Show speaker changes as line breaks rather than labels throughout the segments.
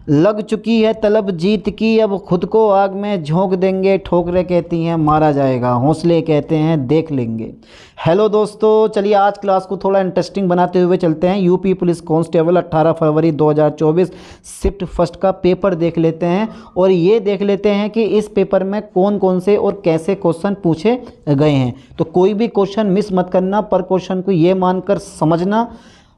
लग चुकी है तलब जीत की, अब खुद को आग में झोंक देंगे, ठोकरें कहती हैं मारा जाएगा, हौसले कहते हैं देख लेंगे। हेलो दोस्तों, चलिए आज क्लास को थोड़ा इंटरेस्टिंग बनाते हुए चलते हैं। यूपी पुलिस कांस्टेबल 18 फरवरी 2024 शिफ्ट फर्स्ट का पेपर देख लेते हैं और ये देख लेते हैं कि इस पेपर में कौन कौन से और कैसे क्वेश्चन पूछे गए हैं। तो कोई भी क्वेश्चन मिस मत करना, पर क्वेश्चन को ये मानकर समझना,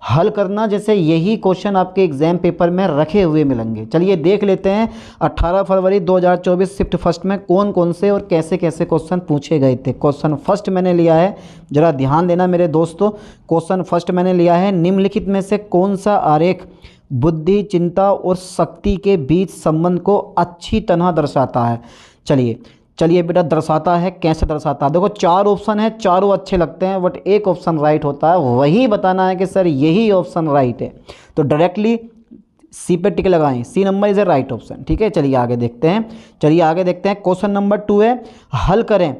हल करना जैसे यही क्वेश्चन आपके एग्जाम पेपर में रखे हुए मिलेंगे। चलिए देख लेते हैं 18 फरवरी 2024 शिफ्ट फर्स्ट में कौन कौन से और कैसे कैसे क्वेश्चन पूछे गए थे। क्वेश्चन फर्स्ट मैंने लिया है, ज़रा ध्यान देना मेरे दोस्तों। क्वेश्चन फर्स्ट मैंने लिया है, निम्नलिखित में से कौन सा आरेख बुद्धि, चिंता और शक्ति के बीच संबंध को अच्छी तरह दर्शाता है। चलिए बेटा, दर्शाता है, कैसे दर्शाता है? देखो 4 ऑप्शन है, चारों अच्छे लगते हैं बट एक ऑप्शन राइट होता है, वही बताना है कि सर यही ऑप्शन राइट है। तो डायरेक्टली सी पे टिक लगाएं, C number is a right option. ठीक है, चलिए आगे देखते हैं। क्वेश्चन नंबर 2 है, हल करें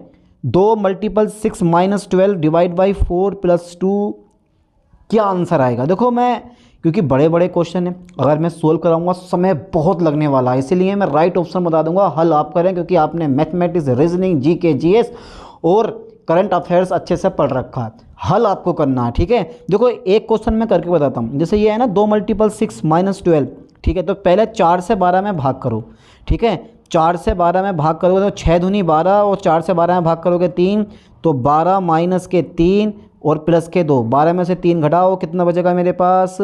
2 × 6 - 12 डिवाइड बाई 4 + 2, क्या आंसर आएगा? देखो मैं, क्योंकि बड़े बड़े क्वेश्चन हैं, अगर मैं सोल्व कराऊंगा समय बहुत लगने वाला है, इसीलिए मैं राइट ऑप्शन बता दूंगा, हल आप करें, क्योंकि आपने मैथमेटिक्स, रीजनिंग, जीके, जीएस और करंट अफेयर्स अच्छे से पढ़ रखा है। हल आपको करना है। ठीक है, देखो एक क्वेश्चन मैं करके बताता हूँ। जैसे ये है ना 2 × 6 - 12, ठीक है, तो पहले 4 से 12 में भाग करो। ठीक है, 4 से 12 में भाग करोगे तो 6 दूनी 12 और 4 से 12 में भाग करोगे 3, तो 12 - के 3 और प्लस के 2, 12 में से 3 घटाओ, कितना बचेगा मेरे पास?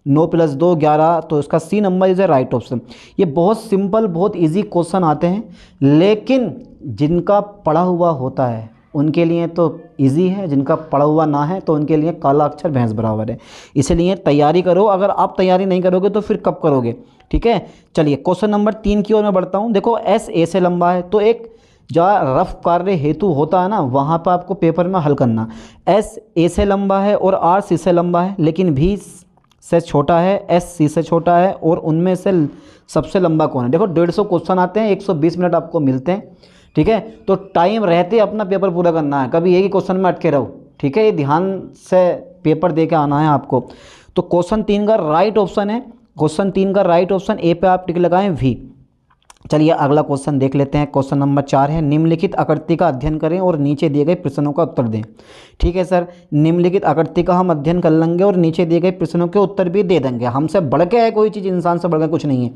9 + 2 11। तो इसका C number is a right option. ये बहुत सिंपल, बहुत इजी क्वेश्चन आते हैं, लेकिन जिनका पढ़ा हुआ होता है उनके लिए तो इजी है, जिनका पढ़ा हुआ ना है तो उनके लिए काला अक्षर भैंस बराबर है। इसलिए तैयारी करो, अगर आप तैयारी नहीं करोगे तो फिर कब करोगे? ठीक है, चलिए क्वेश्चन नंबर 3 की ओर मैं बढ़ता हूँ। देखो एस ए से लंबा है, तो एक जहाँ रफ कार्य हेतु होता है ना, वहाँ पर आपको पेपर में हल करना। एस ए से लंबा है और आर सी से लंबा है, लेकिन भी से छोटा है, एस सी से छोटा है, और उनमें से सबसे लंबा कौन है? देखो 150 क्वेश्चन आते हैं, 120 मिनट आपको मिलते हैं। ठीक है, तो टाइम रहते अपना पेपर पूरा करना है, कभी एक ही क्वेश्चन में अटके रहो। ठीक है, ये ध्यान से पेपर दे के आना है आपको। तो क्वेश्चन 3 का राइट ऑप्शन है, क्वेश्चन 3 का राइट ऑप्शन ए पे आप टिक लगाएं, वी। चलिए अगला क्वेश्चन देख लेते हैं। क्वेश्चन नंबर 4 है, निम्नलिखित आकृति का अध्ययन करें और नीचे दिए गए प्रश्नों का उत्तर दें। ठीक है सर, निम्नलिखित आकृति का हम अध्ययन कर लेंगे और नीचे दिए गए प्रश्नों के उत्तर भी दे देंगे। हमसे बढ़ के है कोई चीज़, इंसान से बढ़ के कुछ नहीं है।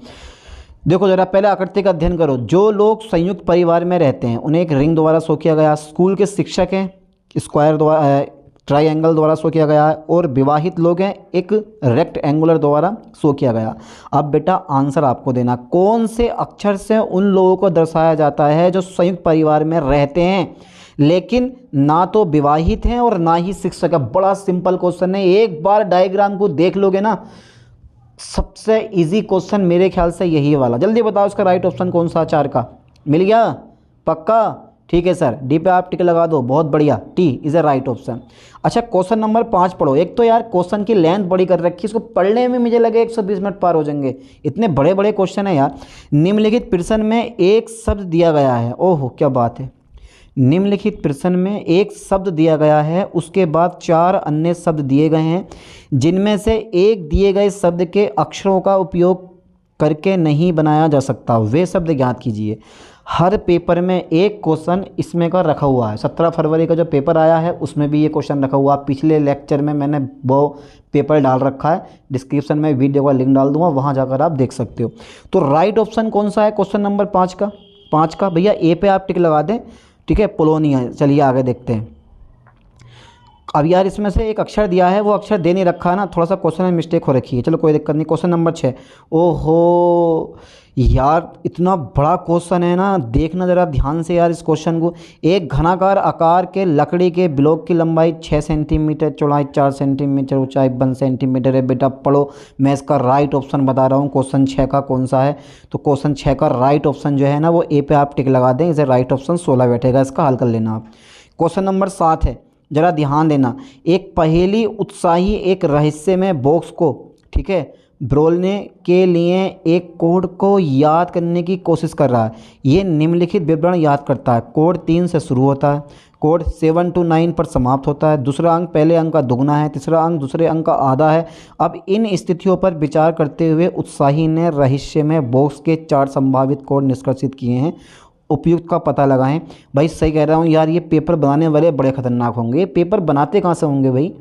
देखो जरा पहले आकृति का अध्ययन करो। जो लोग संयुक्त परिवार में रहते हैं उन्हें एक रिंग द्वारा शो किया गया, स्कूल के शिक्षक हैं स्क्वायर द्वारा, ट्राइंगल द्वारा शो किया गया, और विवाहित लोग हैं एक रेक्टेंगुलर द्वारा शो किया गया। अब बेटा आंसर आपको देना, कौन से अक्षर से उन लोगों को दर्शाया जाता है जो संयुक्त परिवार में रहते हैं लेकिन ना तो विवाहित हैं और ना ही शिक्षक है। बड़ा सिंपल क्वेश्चन है, एक बार डायग्राम को देख लोगे ना, सबसे इजी क्वेश्चन मेरे ख्याल से यही वाला। जल्दी बताओ इसका राइट ऑप्शन कौन सा? 4 का मिल गया? पक्का? ठीक है सर, डी पे आप टिक लगा दो, बहुत बढ़िया, T is a right option. अच्छा क्वेश्चन नंबर 5 पढ़ो। एक तो यार क्वेश्चन की लेंथ बड़ी कर रखी है, इसको पढ़ने में मुझे लगे 120 मिनट पार हो जाएंगे, इतने बड़े बड़े क्वेश्चन है यार। निम्नलिखित प्रश्न में एक शब्द दिया गया है, ओहो क्या बात है, निम्नलिखित प्रश्न में एक शब्द दिया गया है, उसके बाद 4 अन्य शब्द दिए गए हैं, जिनमें से एक दिए गए शब्द के अक्षरों का उपयोग करके नहीं बनाया जा सकता, वे शब्द ज्ञात कीजिए। हर पेपर में एक क्वेश्चन इसमें का रखा हुआ है। 17 फरवरी का जो पेपर आया है उसमें भी ये क्वेश्चन रखा हुआ है। पिछले लेक्चर में मैंने वो पेपर डाल रखा है, डिस्क्रिप्शन में वीडियो का लिंक डाल दूंगा, वहाँ जाकर आप देख सकते हो। तो राइट ऑप्शन कौन सा है क्वेश्चन नंबर 5 का? भैया ए पे आप टिक लगा दें। ठीक है, पोलोनिया। चलिए आगे देखते हैं। अब यार इसमें से एक अक्षर दिया है, वो अक्षर दे नहीं रखा है ना, थोड़ा सा क्वेश्चन में मिस्टेक हो रखी है। चलो कोई दिक्कत नहीं। क्वेश्चन नंबर 6, ओहो यार इतना बड़ा क्वेश्चन है ना, देखना ज़रा ध्यान से यार इस क्वेश्चन को। एक घनाकार आकार के लकड़ी के ब्लॉक की लंबाई 6 सेंटीमीटर, चौड़ाई 4 सेंटीमीटर, ऊंचाई 1 सेंटीमीटर है। बेटा पढ़ो, मैं इसका राइट ऑप्शन बता रहा हूँ। क्वेश्चन 6 का कौन सा है? तो क्वेश्चन 6 का राइट ऑप्शन जो है ना, वो ए पे आप टिक लगा दें, इसे राइट ऑप्शन 16 बैठेगा, इसका हल कर लेना आप। क्वेश्चन नंबर 7 है, ज़रा ध्यान देना। एक पहेली उत्साही एक रहस्यमय बॉक्स को, ठीक है, ब्रोलने के लिए एक कोड को याद करने की कोशिश कर रहा है। ये निम्नलिखित विवरण याद करता है। कोड 3 से शुरू होता है, कोड 7 to 9 पर समाप्त होता है। दूसरा अंक पहले अंक का दुगना है, तीसरा अंक दूसरे अंक का आधा है। अब इन स्थितियों पर विचार करते हुए उत्साही ने रहस्य में बॉक्स के 4 संभावित कोड निष्कर्षित किए हैं। उपयुक्त का पता लगाएं। भाई सही कह रहा हूँ यार, ये पेपर बनाने वाले बड़े खतरनाक होंगे। ये पेपर बनाते कहाँ से होंगे भाई,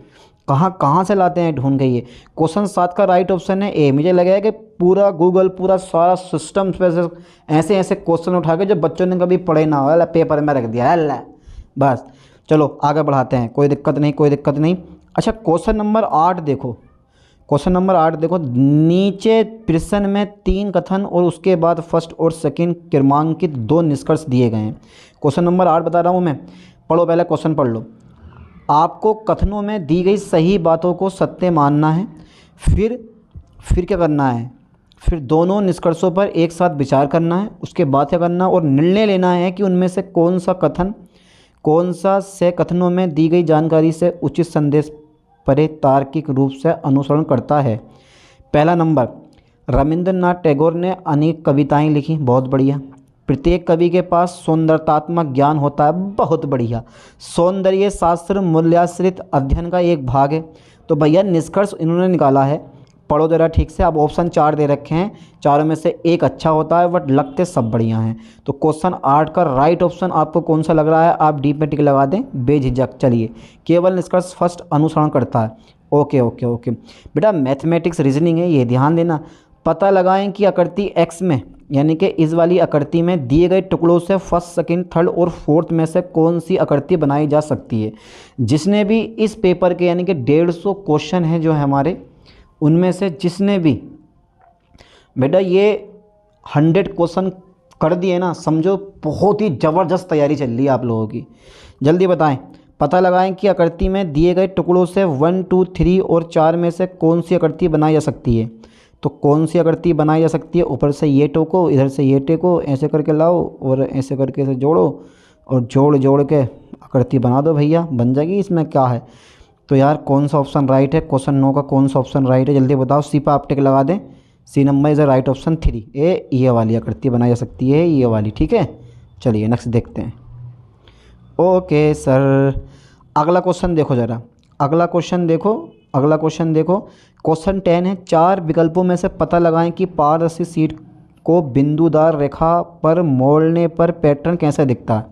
कहाँ कहाँ से लाते हैं ढूंढ के ये। क्वेश्चन 7 का राइट ऑप्शन है ए। मुझे लगा है कि पूरा गूगल, पूरा सारा सिस्टम पे से ऐसे ऐसे क्वेश्चन उठा के जो बच्चों ने कभी पढ़े ना हो पेपर में रख दिया है। बस चलो आगे बढ़ाते हैं, कोई दिक्कत नहीं, कोई दिक्कत नहीं। अच्छा क्वेश्चन नंबर 8 देखो, क्वेश्चन नंबर 8 देखो। नीचे प्रश्न में 3 कथन और उसके बाद फर्स्ट और सेकंड क्रमांकित 2 निष्कर्ष दिए गए हैं। क्वेश्चन नंबर 8 बता रहा हूँ मैं, पढ़ो पहले क्वेश्चन पढ़ लो। आपको कथनों में दी गई सही बातों को सत्य मानना है, फिर क्या करना है, फिर दोनों निष्कर्षों पर एक साथ विचार करना है। उसके बाद क्या करना है और निर्णय लेना है कि उनमें से कौन सा से कथनों में दी गई जानकारी से उचित संदेश परे तार्किक रूप से अनुसरण करता है। पहला नंबर, रविंद्रनाथ टैगोर ने अनेक कविताएं लिखी, बहुत बढ़िया। प्रत्येक कवि के पास सौंदर्यात्मक ज्ञान होता है, बहुत बढ़िया। सौंदर्य शास्त्र मूल्याश्रित अध्ययन का एक भाग है। तो भैया निष्कर्ष इन्होंने निकाला है, पढ़ो जरा ठीक से। अब ऑप्शन 4 दे रखे हैं, चारों में से एक अच्छा होता है बट लगते सब बढ़िया हैं। तो क्वेश्चन 8 का राइट ऑप्शन आपको कौन सा लग रहा है, आप डी पे टिक लगा दें बेझिझक। चलिए, केवल निष्कर्ष फर्स्ट अनुसरण करता है। ओके ओके ओके बेटा, मैथमेटिक्स रीजनिंग है ये, ध्यान देना। पता लगाएं कि आकृति एक्स में, यानी कि इस वाली आकृति में दिए गए टुकड़ों से फर्स्ट, सेकंड, थर्ड और फोर्थ में से कौन सी आकृति बनाई जा सकती है। जिसने भी इस पेपर के यानी कि 150 क्वेश्चन हैं जो है हमारे, उनमें से जिसने भी बेटा ये 100 क्वेश्चन कर दिए ना, समझो बहुत ही ज़बरदस्त तैयारी चल रही है आप लोगों की। जल्दी बताएं, पता लगाएं कि आकृति में दिए गए टुकड़ों से 1, 2, 3 और 4 में से कौन सी आकृति बनाई जा सकती है। तो कौन सी आकृति बनाई जा सकती है, ऊपर से ये टोको, इधर से ये टेको, ऐसे करके लाओ और ऐसे करके ऐसे जोड़ो और जोड़ के आकृति बना दो भैया, बन जाएगी। इसमें क्या है, तो यार कौन सा ऑप्शन राइट है, क्वेश्चन 9 का कौन सा ऑप्शन राइट है, जल्दी बताओ। सी पर आप टिक लगा दें। C number is right option 3 A, ये वाली आकृति बनाई जा सकती है, ये वाली, ठीक है। चलिए नेक्स्ट देखते हैं। ओके सर, अगला क्वेश्चन देखो ज़रा, अगला क्वेश्चन देखो। क्वेश्चन 10 है, 4 विकल्पों में से पता लगाएं कि पारदर्शी शीट को बिंदुदार रेखा पर मोड़ने पर पैटर्न कैसा दिखता है।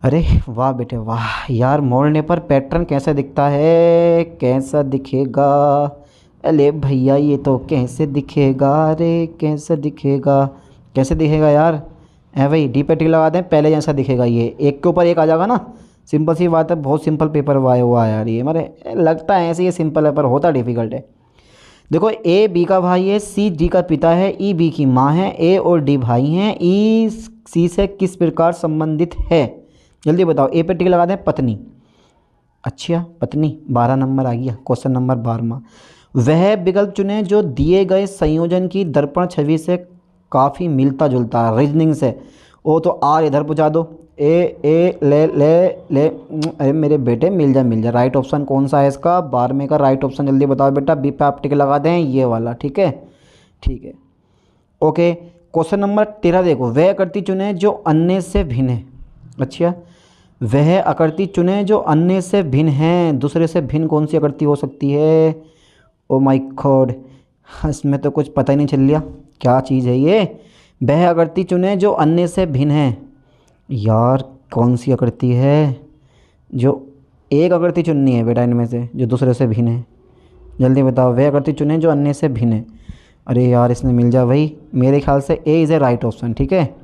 अरे वाह बेटे वाह यार, मोड़ने पर पैटर्न कैसा दिखता है, कैसा दिखेगा। अरे भैया ये तो कैसे दिखेगा रे, कैसे दिखेगा यार। भाई डी पे टिक लगा दें, पहले जैसा दिखेगा ये, एक के ऊपर एक आ जाएगा ना। सिंपल सी बात है, बहुत सिंपल पेपर हुआ यार ये, मेरे लगता है ऐसे ये सिंपल है पर होता डिफ़िकल्ट है। देखो, ए बी का भाई है, सी डी का पिता है, ई बी की माँ है, ए और डी भाई हैं, ई सी से किस प्रकार संबंधित है। जल्दी बताओ, ए पे टिक लगा दें, पत्नी। अच्छा पत्नी, 12 नंबर आ गया, क्वेश्चन नंबर 12। वह विकल्प चुने जो दिए गए संयोजन की दर्पण छवि से काफ़ी मिलता जुलता है। रीजनिंग से ओ तो आर इधर पहुँचा दो, ए ले। अरे मेरे बेटे मिल जा। राइट ऑप्शन कौन सा है इसका, 12वें का राइट ऑप्शन जल्दी बताओ बेटा। बी पे आप टिक लगा दें, ये वाला, ठीक है। ओके, क्वेश्चन नंबर 13 देखो, वह आकृति चुने जो अन्य से भिन्न है। अच्छा, वह आकृति चुने जो अन्य से भिन्न है। दूसरे से भिन्न कौन सी आकृति हो सकती है। ओ माय गॉड, इसमें तो कुछ पता ही नहीं चल लिया क्या चीज़ है ये। वह आकृति चुने जो अन्य से भिन्न है, यार कौन सी आकृति है। जो एक आकृति चुननी है बेटा इनमें से जो दूसरे से भिन्न है। जल्दी बताओ, वह आकृति चुने जो अन्य से भिन्न है। अरे यार इसमें मिल जा भाई, मेरे ख्याल से A is a right option, ठीक है।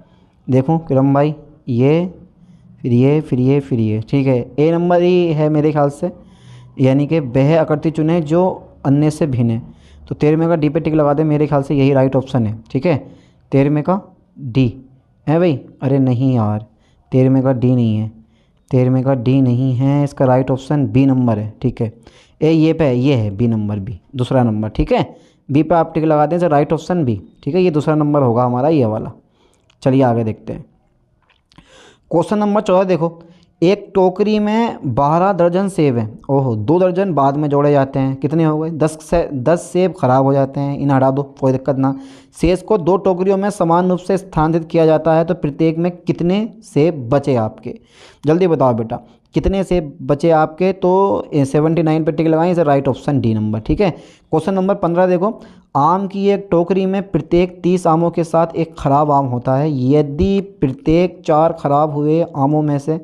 देखो किरम भाई, ये फिर ये, ठीक है। ए नंबर ही है मेरे ख्याल से, यानी कि वह आकृति चुने जो अन्य से भिन्न है। तो 13वें का डी पे टिक लगा दे, मेरे ख्याल से यही राइट ऑप्शन है, ठीक है। 13वें का डी है भाई। अरे नहीं यार, 13वें का डी नहीं है, 13वें का डी नहीं है, इसका राइट ऑप्शन बी नंबर है, ठीक है। ए ये पे ये है बी नंबर, बी दूसरा नंबर, ठीक है। बी पे आप टिक लगा दें, सर राइट ऑप्शन बी, ठीक है। ये दूसरा नंबर होगा हमारा, ये वाला। चलिए आगे देखते हैं। क्वेश्चन नंबर 14 देखो, एक टोकरी में 12 दर्जन सेब हैं। ओहो, 2 दर्जन बाद में जोड़े जाते हैं, कितने हो गए? 10 सेब खराब हो जाते हैं, इन्हें हटा दो, कोई दिक्कत ना। शेष को 2 टोकरियों में समान रूप से स्थानांतरित किया जाता है तो प्रत्येक में कितने सेब बचे आपके? जल्दी बताओ बेटा, कितने सेब बचे आपके? तो 79 पे टिक लगाएं, इसे राइट ऑप्शन डी नंबर। ठीक है, क्वेश्चन नंबर 15 देखो। आम की एक टोकरी में प्रत्येक 30 आमों के साथ एक खराब आम होता है। यदि प्रत्येक 4 खराब हुए आमों में से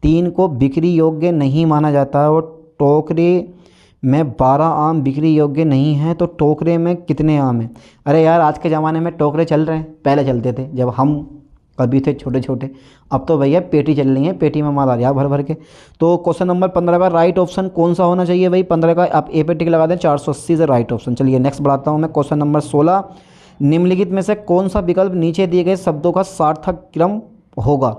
3 को बिक्री योग्य नहीं माना जाता है और टोकरी में 12 आम बिक्री योग्य नहीं हैं, तो टोकरे में कितने आम हैं? अरे यार, आज के ज़माने में टोकरे चल रहे हैं, पहले चलते थे जब हम कभी थे छोटे छोटे। अब तो भैया पेटी चल रही है, पेटी में माल आ रहा है भर भर के। तो क्वेश्चन नंबर 15 का राइट ऑप्शन कौन सा होना चाहिए भाई? 15 का आप ए पे टिक लगा दें, 480 से राइट ऑप्शन। चलिए नेक्स्ट बढ़ाता हूँ मैं। क्वेश्चन नंबर 16, निम्नलिखित में से कौन सा विकल्प नीचे दिए गए शब्दों का सार्थक क्रम होगा?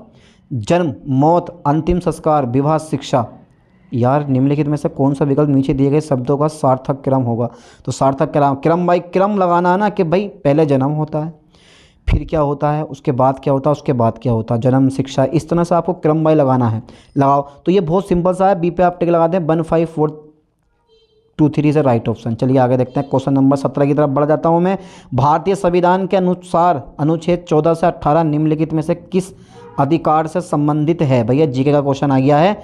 जन्म, मौत, अंतिम संस्कार, विवाह, शिक्षा। यार, निम्नलिखित में से कौन सा विकल्प नीचे दिए गए शब्दों का सार्थक क्रम होगा? तो सार्थक क्रम बाई क्रम लगाना है ना, कि भाई पहले जन्म होता है, फिर क्या होता है, उसके बाद क्या होता है, उसके बाद क्या होता है, जन्म, शिक्षा, इस तरह से आपको क्रम बाई लगाना है। लगाओ, तो ये बहुत सिंपल सा है। बी पे आप टिक लगा दें, 15423 से राइट ऑप्शन। चलिए आगे देखते हैं। क्वेश्चन नंबर 17 की तरफ बढ़ जाता हूँ मैं। भारतीय संविधान के अनुसार अनुच्छेद 14 से 18 निम्नलिखित में से किस अधिकार से संबंधित है? भैया जीके का क्वेश्चन आ गया है,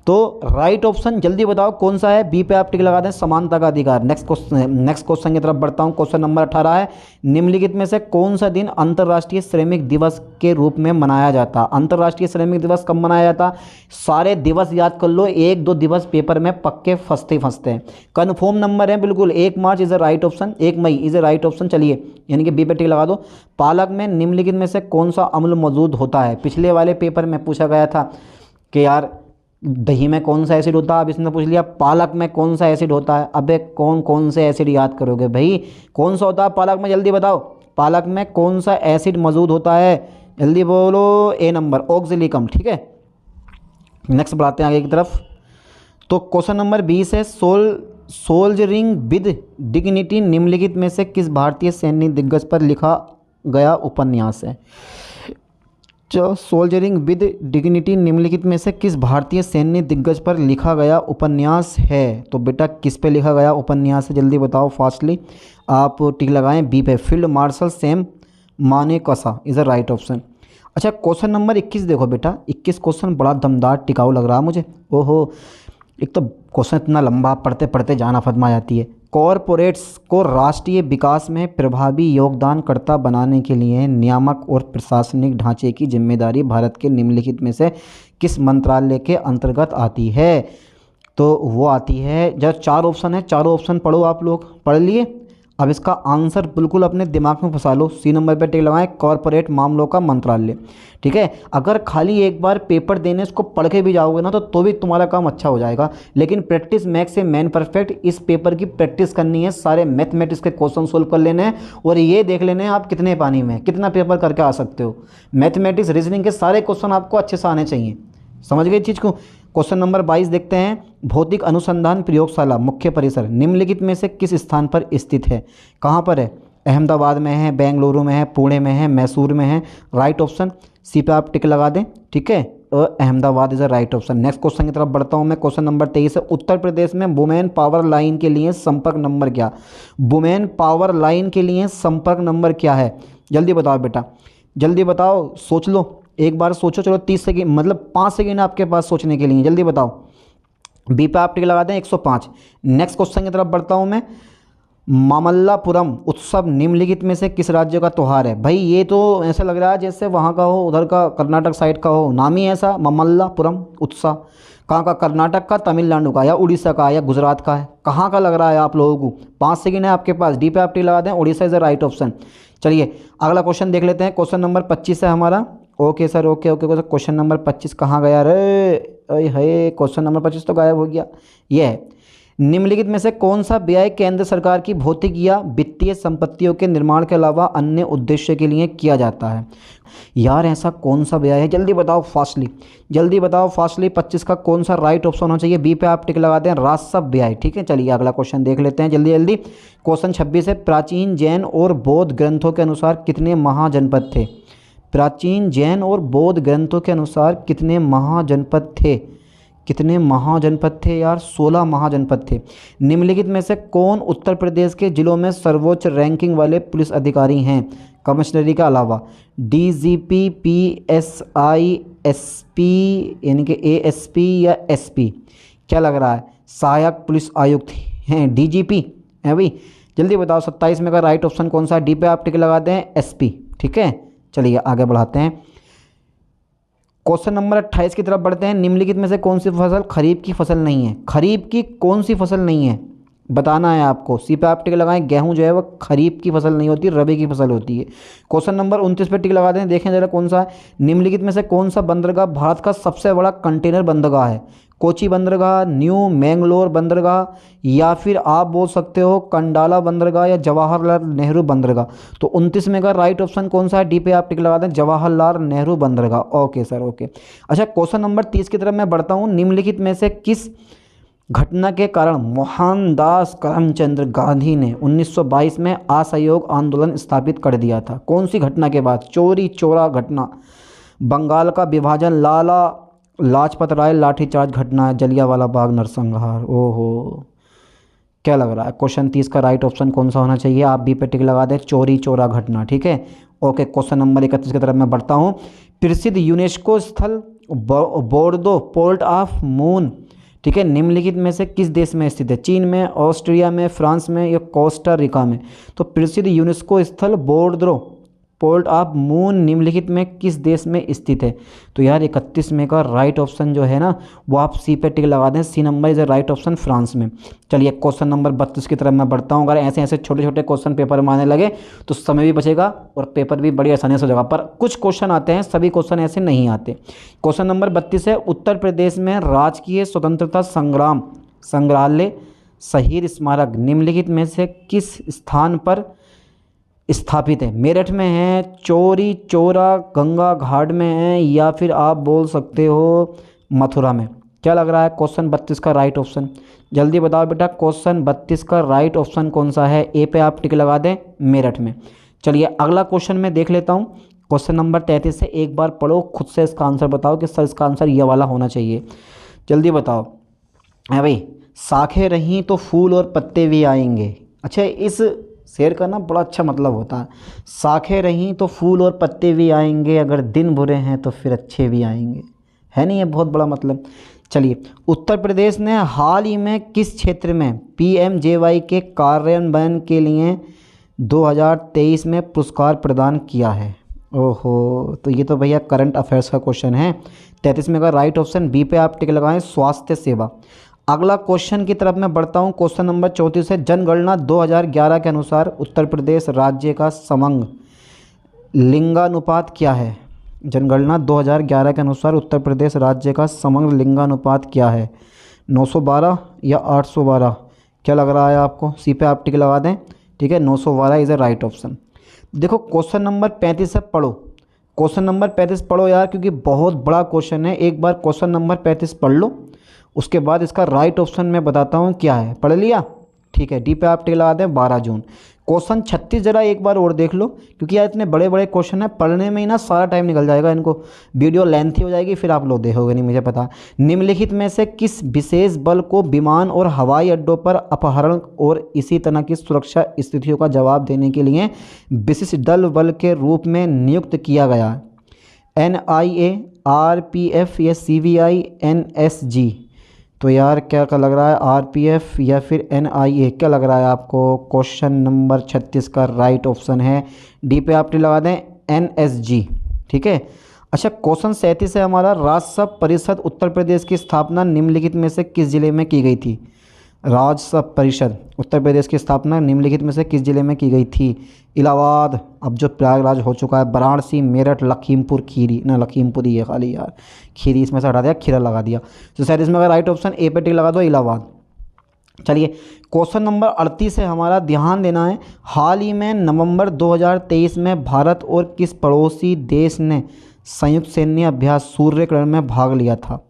तो राइट ऑप्शन जल्दी बताओ कौन सा है? बी पे आप टिक लगा दें, समानता का अधिकार। नेक्स्ट क्वेश्चन की तरफ बढ़ता हूं। क्वेश्चन नंबर 18 है, निम्नलिखित में से कौन सा दिन अंतर्राष्ट्रीय श्रमिक दिवस के रूप में मनाया जाता? अंतर्राष्ट्रीय श्रमिक दिवस कब मनाया जाता? सारे दिवस याद कर लो, 1-2 दिवस पेपर में पक्के फंसते हैं। कन्फर्म नंबर है बिल्कुल, 1 March is a right option, 1 May is a right option. चलिए, यानी कि बी पे टिक लगा दो। पालक में निम्नलिखित में से कौन सा अम्ल मौजूद होता है? पिछले वाले पेपर में पूछा गया था कि यार दही में कौन सा एसिड होता है, अब इसने पूछ लिया पालक में कौन सा एसिड होता है। अबे कौन से एसिड याद करोगे भाई? कौन सा होता है पालक में? जल्दी बताओ, पालक में कौन सा एसिड मौजूद होता है? जल्दी बोलो। ए नंबर, ऑक्जेलिकम। ठीक है, नेक्स्ट बढ़ाते हैं आगे की तरफ। तो क्वेश्चन नंबर 20 है, सोल्जरिंग विद डिग्निटी निम्नलिखित में से किस भारतीय सैन्य दिग्गज पर लिखा गया उपन्यास है? सोल्जरिंग विद डिग्निटी निम्नलिखित में से किस भारतीय सैन्य दिग्गज पर लिखा गया उपन्यास है? तो बेटा किस पे लिखा गया उपन्यास है? जल्दी बताओ फास्टली। आप टिक लगाएं बी पे, field marshal Sam Manekshaw is a right option. अच्छा, क्वेश्चन नंबर 21 देखो बेटा। 21 क्वेश्चन बड़ा दमदार टिकाऊ लग रहा है मुझे। ओहो, एक तो क्वेश्चन इतना लंबा, पढ़ते पढ़ते जान फरमा जाती है। कॉरपोरेट्स को राष्ट्रीय विकास में प्रभावी योगदानकर्ता बनाने के लिए नियामक और प्रशासनिक ढांचे की जिम्मेदारी भारत के निम्नलिखित में से किस मंत्रालय के अंतर्गत आती है? तो वो आती है, जब 4 ऑप्शन है, चारों ऑप्शन पढ़ो आप लोग। पढ़ लिए? अब इसका आंसर बिल्कुल अपने दिमाग में फंसा लो। सी नंबर पे टिक लगाएं, कॉरपोरेट मामलों का मंत्रालय। ठीक है, अगर खाली एक बार पेपर देने इसको पढ़ के भी जाओगे ना तो भी तुम्हारा काम अच्छा हो जाएगा। लेकिन प्रैक्टिस मैक्स से मैन परफेक्ट, इस पेपर की प्रैक्टिस करनी है, सारे मैथमेटिक्स के क्वेश्चन सोल्व कर लेने हैं और ये देख लेने हैं आप कितने पानी में कितना पेपर करके आ सकते हो। मैथमेटिक्स रीजनिंग के सारे क्वेश्चन आपको अच्छे से आने चाहिए। समझ गए चीज़ को? क्वेश्चन नंबर 22 देखते हैं। भौतिक अनुसंधान प्रयोगशाला मुख्य परिसर निम्नलिखित में से किस स्थान पर स्थित है? कहाँ पर है? अहमदाबाद में है, बेंगलुरु में है, पुणे में है, मैसूर में है। राइट ऑप्शन सी पे आप टिक लगा दें। ठीक है, Ahmedabad is a right option. Next question की तरफ बढ़ता हूँ मैं। क्वेश्चन नंबर 23 है, उत्तर प्रदेश में वुमेन पावर लाइन के लिए संपर्क नंबर क्या? वुमेन पावर लाइन के लिए संपर्क नंबर क्या है? जल्दी बताओ बेटा, जल्दी बताओ, सोच लो एक बार, सोचो। चलो 30 सेकेंड, मतलब 5 सेकेंड आपके पास सोचने के लिए। जल्दी बताओ। बी पे आप टिक लगा दें, 105। नेक्स्ट क्वेश्चन की तरफ बढ़ता हूँ मैं। मामल्लापुरम उत्सव निम्नलिखित में से किस राज्य का त्यौहार है? भाई ये तो ऐसा लग रहा है जैसे वहाँ का हो, उधर का, कर्नाटक साइड का हो। नाम ही ऐसा, मामल्लापुरम उत्सव। कहाँ का? कर्नाटक का, तमिलनाडु का, या उड़ीसा का, या गुजरात का है? कहाँ का लग रहा है आप लोगों को? 5 सेकेंड है आपके पास। डी पे आप टिक लगा दें, Orissa is the right option. चलिए अगला क्वेश्चन देख लेते हैं। क्वेश्चन नंबर 25 है हमारा। Okay sir, okay okay. Question number 25 कहाँ गया रे? अरे है, क्वेश्चन नंबर 25 तो गायब हो गया। ये है, निम्नलिखित में से कौन सा व्यय केंद्र सरकार की भौतिक या वित्तीय संपत्तियों के निर्माण के अलावा अन्य उद्देश्य के लिए किया जाता है? यार ऐसा कौन सा व्यय है? जल्दी बताओ फास्टली, जल्दी बताओ फास्टली। 25 का कौन सा राइट ऑप्शन होना चाहिए? बी पे आप टिक लगा दें, राजस्व व्यय। ठीक है, चलिए अगला क्वेश्चन देख लेते हैं जल्दी जल्दी। क्वेश्चन 26 है, प्राचीन जैन और बौद्ध ग्रंथों के अनुसार कितने महाजनपद थे? प्राचीन जैन और बौद्ध ग्रंथों के अनुसार कितने महाजनपद थे? कितने महाजनपद थे यार? 16 महाजनपद थे। निम्नलिखित में से कौन उत्तर प्रदेश के जिलों में सर्वोच्च रैंकिंग वाले पुलिस अधिकारी हैं कमिश्नरी के अलावा? डीजीपी, पीएसआई, एसपी यानी कि एएसपी या एसपी? क्या लग रहा है? सहायक पुलिस आयुक्त हैं, डीजीपी है भाई। जल्दी बताओ 27 में का राइट ऑप्शन कौन सा है? डी पे आप टिक लगा दें, एसपी। ठीक है, चलिए आगे बढ़ाते हैं। क्वेश्चन नंबर 28 की तरफ बढ़ते हैं। निम्नलिखित में से कौन सी फसल खरीफ की फसल नहीं है? खरीफ की कौन सी फसल नहीं है बताना है आपको। सी पे आप टिक लगाएं। गेहूं जो है वो खरीफ की फसल नहीं होती, रबी की फसल होती है। क्वेश्चन नंबर 29 पे टिक लगा दें। देखें जरा कौन सा है। निम्नलिखित में से कौन सा बंदरगाह भारत का सबसे बड़ा कंटेनर बंदरगाह है? कोची बंदरगाह, न्यू मैंगलोर बंदरगाह, या फिर आप बोल सकते हो कंडाला बंदरगाह या जवाहरलाल नेहरू बंदरगाह। तो 29 में का राइट ऑप्शन कौन सा है? डी पे आप टिक लगा दें, जवाहरलाल नेहरू बंदरगाह। Okay sir, okay. अच्छा, क्वेश्चन नंबर 30 की तरफ मैं बढ़ता हूँ। निम्नलिखित में से किस घटना के कारण मोहनदास करमचंद गांधी ने 1922 में असहयोग आंदोलन स्थापित कर दिया था? कौन सी घटना के बाद? चोरी चौरा घटना, बंगाल का विभाजन, लाला लाजपत राय लाठीचार्ज घटना, जलियांवाला बाग नरसंहार? ओहो, क्या लग रहा है? क्वेश्चन 30 का राइट ऑप्शन कौन सा होना चाहिए? आप बी पे टिक लगा दें, चोरी चौरा घटना। ठीक है, ओके। क्वेश्चन नंबर 31 की तरफ मैं बढ़ता हूँ। प्रसिद्ध यूनेस्को स्थल बोर्दो पोर्ट ऑफ मून, ठीक है, निम्नलिखित में से किस देश में स्थित है? चीन में, ऑस्ट्रिया में, फ्रांस में या कोस्टा रिका में? तो प्रसिद्ध यूनेस्को स्थल बोर्दो पोर्ट ऑफ मून निम्नलिखित में किस देश में स्थित है? तो यार 31 में का राइट ऑप्शन जो है ना वो आप सी पे टिक लगा दें। C number is the right option, France में। चलिए क्वेश्चन नंबर 32 की तरफ मैं बढ़ता हूँ। अगर ऐसे ऐसे छोटे छोटे क्वेश्चन पेपर में आने लगे तो समय भी बचेगा और पेपर भी बड़ी आसानी से हो जाएगा। पर कुछ क्वेश्चन आते हैं, सभी क्वेश्चन ऐसे नहीं आते। क्वेश्चन नंबर 32 है, उत्तर प्रदेश में राजकीय स्वतंत्रता संग्राम संग्रहालय शहीद स्मारक निम्नलिखित में से किस स्थान पर स्थापित है? मेरठ में है, चौरी चौरा गंगा घाट में है, या फिर आप बोल सकते हो मथुरा में? क्या लग रहा है? क्वेश्चन 32 का राइट ऑप्शन जल्दी बताओ बेटा। क्वेश्चन 32 का राइट ऑप्शन कौन सा है? ए पे आप टिक लगा दें, मेरठ में। चलिए अगला क्वेश्चन मैं देख लेता हूँ। क्वेश्चन नंबर 33 से एक बार पढ़ो, खुद से इसका आंसर बताओ कि सर इसका आंसर ये वाला होना चाहिए। जल्दी बताओ। है भाई, शाखें रहीं तो फूल और पत्ते भी आएंगे। अच्छा, इस शेर का ना बड़ा अच्छा मतलब होता है। शाखें रहीं तो फूल और पत्ते भी आएंगे, अगर दिन बुरे हैं तो फिर अच्छे भी आएंगे। है नहीं, ये बहुत बड़ा मतलब। चलिए, उत्तर प्रदेश ने हाल ही में किस क्षेत्र में पीएमजेवाई के कार्यान्वयन के लिए 2023 में पुरस्कार प्रदान किया है? ओहो, तो ये तो भैया करंट अफेयर्स का क्वेश्चन है। 33 में का राइट ऑप्शन बी पे आप टिक लगाएं, स्वास्थ्य सेवा। अगला क्वेश्चन की तरफ मैं बढ़ता हूं। क्वेश्चन नंबर 34 है, जनगणना 2011 के अनुसार उत्तर प्रदेश राज्य का समग्र लिंगानुपात क्या है? जनगणना 2011 के अनुसार उत्तर प्रदेश राज्य का समग्र लिंगानुपात क्या है? 912 या 812? क्या लग रहा है आपको? सी पे आप टिक लगा दें। ठीक है, 912 इज़ अ राइट ऑप्शन। देखो क्वेश्चन नंबर 35 से पढ़ो। क्वेश्चन नंबर 35 पढ़ो यार, क्योंकि बहुत बड़ा क्वेश्चन है। एक बार क्वेश्चन नंबर 35 पढ़ लो, उसके बाद इसका राइट ऑप्शन मैं बताता हूँ क्या है। पढ़ लिया? ठीक है, डी पे आप टिक लगा दें, 12 जून। क्वेश्चन 36 जरा एक बार और देख लो, क्योंकि यार इतने बड़े बड़े क्वेश्चन है, पढ़ने में ही ना सारा टाइम निकल जाएगा। इनको वीडियो लेंथी हो जाएगी, फिर आप लोग देखोगे नहीं, मुझे पता। निम्नलिखित में से किस विशेष बल को विमान और हवाई अड्डों पर अपहरण और इसी तरह की सुरक्षा स्थितियों का जवाब देने के लिए विशिष्ट दल बल के रूप में नियुक्त किया गया? NIA, RPF या CBI, NSG? तो यार क्या लग रहा है, RPF या फिर NIA? क्या लग रहा है आपको? क्वेश्चन नंबर 36 का राइट ऑप्शन है, डी पे आप टिक लगा दें, NSG। ठीक है। अच्छा, क्वेश्चन 37 है हमारा, राज्यसभा परिषद उत्तर प्रदेश की स्थापना निम्नलिखित में से किस जिले में की गई थी? राज्यसभा परिषद उत्तर प्रदेश की स्थापना निम्नलिखित में से किस जिले में की गई थी? इलाहाबाद, अब जो प्रयागराज हो चुका है, वाराणसी, मेरठ, लखीमपुर खीरी, ना लखीमपुर ही है खाली यार, खीरी इसमें से हटा दिया, खीरा लगा दिया। तो शायद इसमें अगर राइट ऑप्शन ए पे टिक लगा दो, इलाहाबाद। चलिए क्वेश्चन नंबर 38 है हमारा, ध्यान देना है। हाल ही में नवंबर 2023 में भारत और किस पड़ोसी देश ने संयुक्त सैन्य अभ्यास सूर्यग्रहण में भाग लिया था?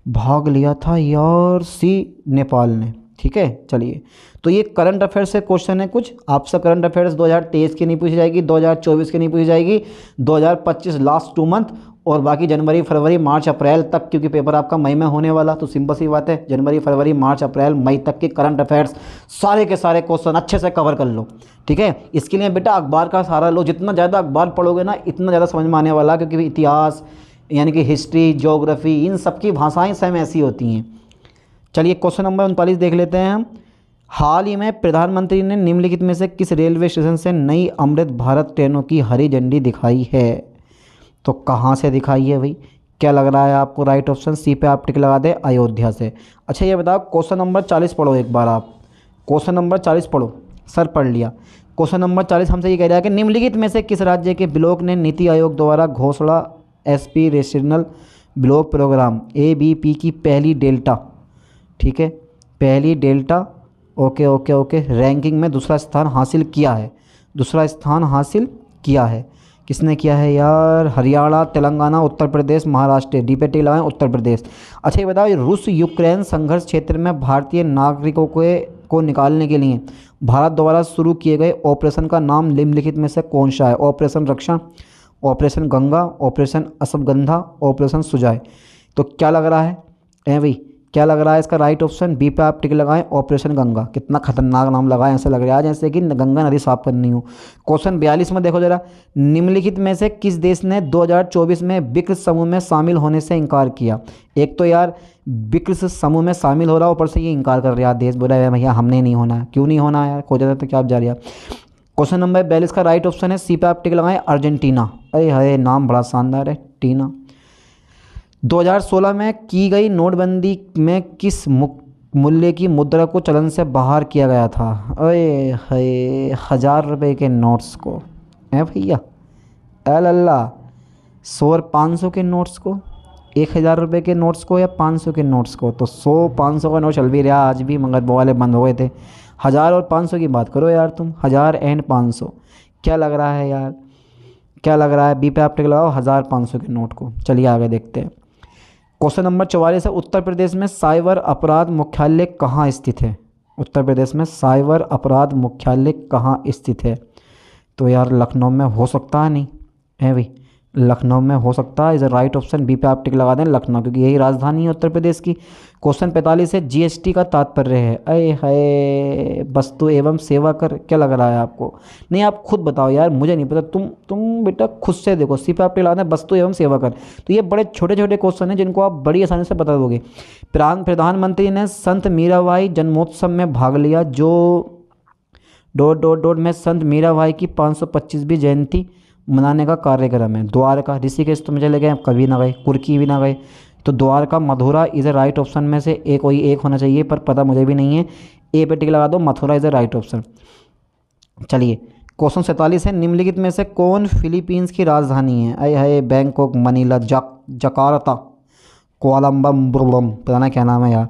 भाग लिया था यार, सी नेपाल ने। ठीक है, चलिए तो ये करंट अफेयर्स से क्वेश्चन है कुछ। आपसे करंट अफेयर्स 2023 की नहीं पूछी जाएगी, 2024 की नहीं पूछी जाएगी, 2025 लास्ट 2 मंथ और बाकी जनवरी फरवरी मार्च अप्रैल तक, क्योंकि पेपर आपका मई में होने वाला। तो सिंपल सी बात है, जनवरी फरवरी मार्च अप्रैल मई तक के करंट अफेयर्स सारे के सारे क्वेश्चन अच्छे से कवर कर लो, ठीक है। इसके लिए बेटा अखबार का सहारा लो, जितना ज़्यादा अखबार पढ़ोगे ना इतना ज़्यादा समझ में आने वाला, क्योंकि इतिहास यानी कि हिस्ट्री, ज्योग्राफी, इन सब की भाषाएँ सेम ऐसी होती हैं। चलिए क्वेश्चन नंबर 39 देख लेते हैं हम। हाल ही में प्रधानमंत्री ने निम्नलिखित में से किस रेलवे स्टेशन से नई अमृत भारत ट्रेनों की हरी झंडी दिखाई है? तो कहाँ से दिखाई है भाई? क्या लग रहा है आपको? राइट ऑप्शन सी पे आप टिक लगा दें, अयोध्या से। अच्छा ये बताओ, क्वेश्चन नंबर 40 पढ़ो एक बार आप। क्वेश्चन नंबर 40 पढ़ो, सर पढ़ लिया। क्वेश्चन नंबर 40 हमसे ये कह रहा है कि निम्नलिखित में से किस राज्य के ब्लॉक ने नीति आयोग द्वारा घोषणा एस्पिरेशनल ब्लॉक प्रोग्राम ABP की पहली डेल्टा, ठीक है, पहली delta okay okay okay ranking में दूसरा स्थान हासिल किया है? दूसरा स्थान हासिल किया है किसने किया है यार? हरियाणा, तेलंगाना, उत्तर प्रदेश, महाराष्ट्र। डी पे टिक लगाएं, उत्तर प्रदेश। अच्छा ये बताओ, रूस यूक्रेन संघर्ष क्षेत्र में भारतीय नागरिकों को निकालने के लिए भारत द्वारा शुरू किए गए ऑपरेशन का नाम निम्नलिखित में से कौन सा है? ऑपरेशन रक्षण, operation Ganga, operation ashwagandha, operation Sujoy. तो क्या लग रहा है भाई, क्या लग रहा है इसका? राइट ऑप्शन बी पे आप टिक लगाएं, ऑपरेशन गंगा। कितना खतरनाक नाम लगाएं, ऐसा लग रहा है जैसे कि गंगा नदी साफ करनी हो। क्वेश्चन 42 में देखो जरा, निम्नलिखित में से किस देश ने 2024 में ब्रिक्स समूह में शामिल होने से इनकार किया? एक तो यार ब्रिक्स समूह में शामिल हो रहा है, ऊपर से ये इनकार कर रहा है देश, बोला है भैया हमने नहीं होना है। क्यों नहीं होना है यार, खोजा जाए तो क्या आप जा रही है। क्वेश्चन नंबर 42 का राइट ऑप्शन है सी पे आप टिक लगाएं, अर्जेंटीना। अरे हाय नाम बड़ा शानदार है, टीना। 2016 में की गई नोटबंदी में किस मूल्य की मुद्रा को चलन से बाहर किया गया था? अरे हाय 1000 रुपये के नोट्स को है भैया, अल्लाह 100 और 500 के नोट्स को, 1000 रुपये के नोट्स को या 500 के नोट्स को? तो 100 500 का नोट चल भी रहा आज भी, मगर वो वाले बंद हो गए थे। 1000 और 500 की बात करो यार तुम, 1000 एंड 500। क्या लग रहा है यार, क्या लग रहा है? बी पे आप टिक लगाओ 1000 500 के नोट को। चलिए आगे देखते हैं। क्वेश्चन नंबर 44 है, उत्तर प्रदेश में साइबर अपराध मुख्यालय कहाँ स्थित है? उत्तर प्रदेश में साइबर अपराध मुख्यालय कहाँ स्थित है? तो यार लखनऊ में हो सकता है, नहीं है भाई, लखनऊ में हो सकता है। इज राइट ऑप्शन बी पे आप टिक लगा दें, लखनऊ, क्योंकि यही राजधानी है उत्तर प्रदेश की। क्वेश्चन 45 है, जीएसटी का तात्पर्य है? अरे है वस्तु एवं सेवा कर। क्या लग रहा है आपको? नहीं आप खुद बताओ यार, मुझे नहीं पता, तुम बेटा खुद से देखो। सी पे आप टिक लगा दें, वस्तु एवं सेवा कर। तो ये बड़े छोटे छोटे क्वेश्चन हैं जिनको आप बड़ी आसानी से बता दोगे। प्रधानमंत्री ने संत मीराबाई जन्मोत्सव में भाग लिया जो ... में संत मीराबाई की 525वीं जयंती मनाने का कार्यक्रम है। द्वारका, ऋषिकेश तो मुझे लगे कभी ना गए, कुर्की भी ना गए, तो Dwarka, Mathura is a right option में से एक कोई एक होना चाहिए, पर पता मुझे भी नहीं है। ए पे टिक लगा दो, Mathura is a right option. चलिए क्वेश्चन 47 है, निम्नलिखित में से कौन फिलीपींस की राजधानी है? अय है बैंकॉक, मनीला, जकार्ता, कुआलालंपुर, पता नहीं क्या नाम है यार,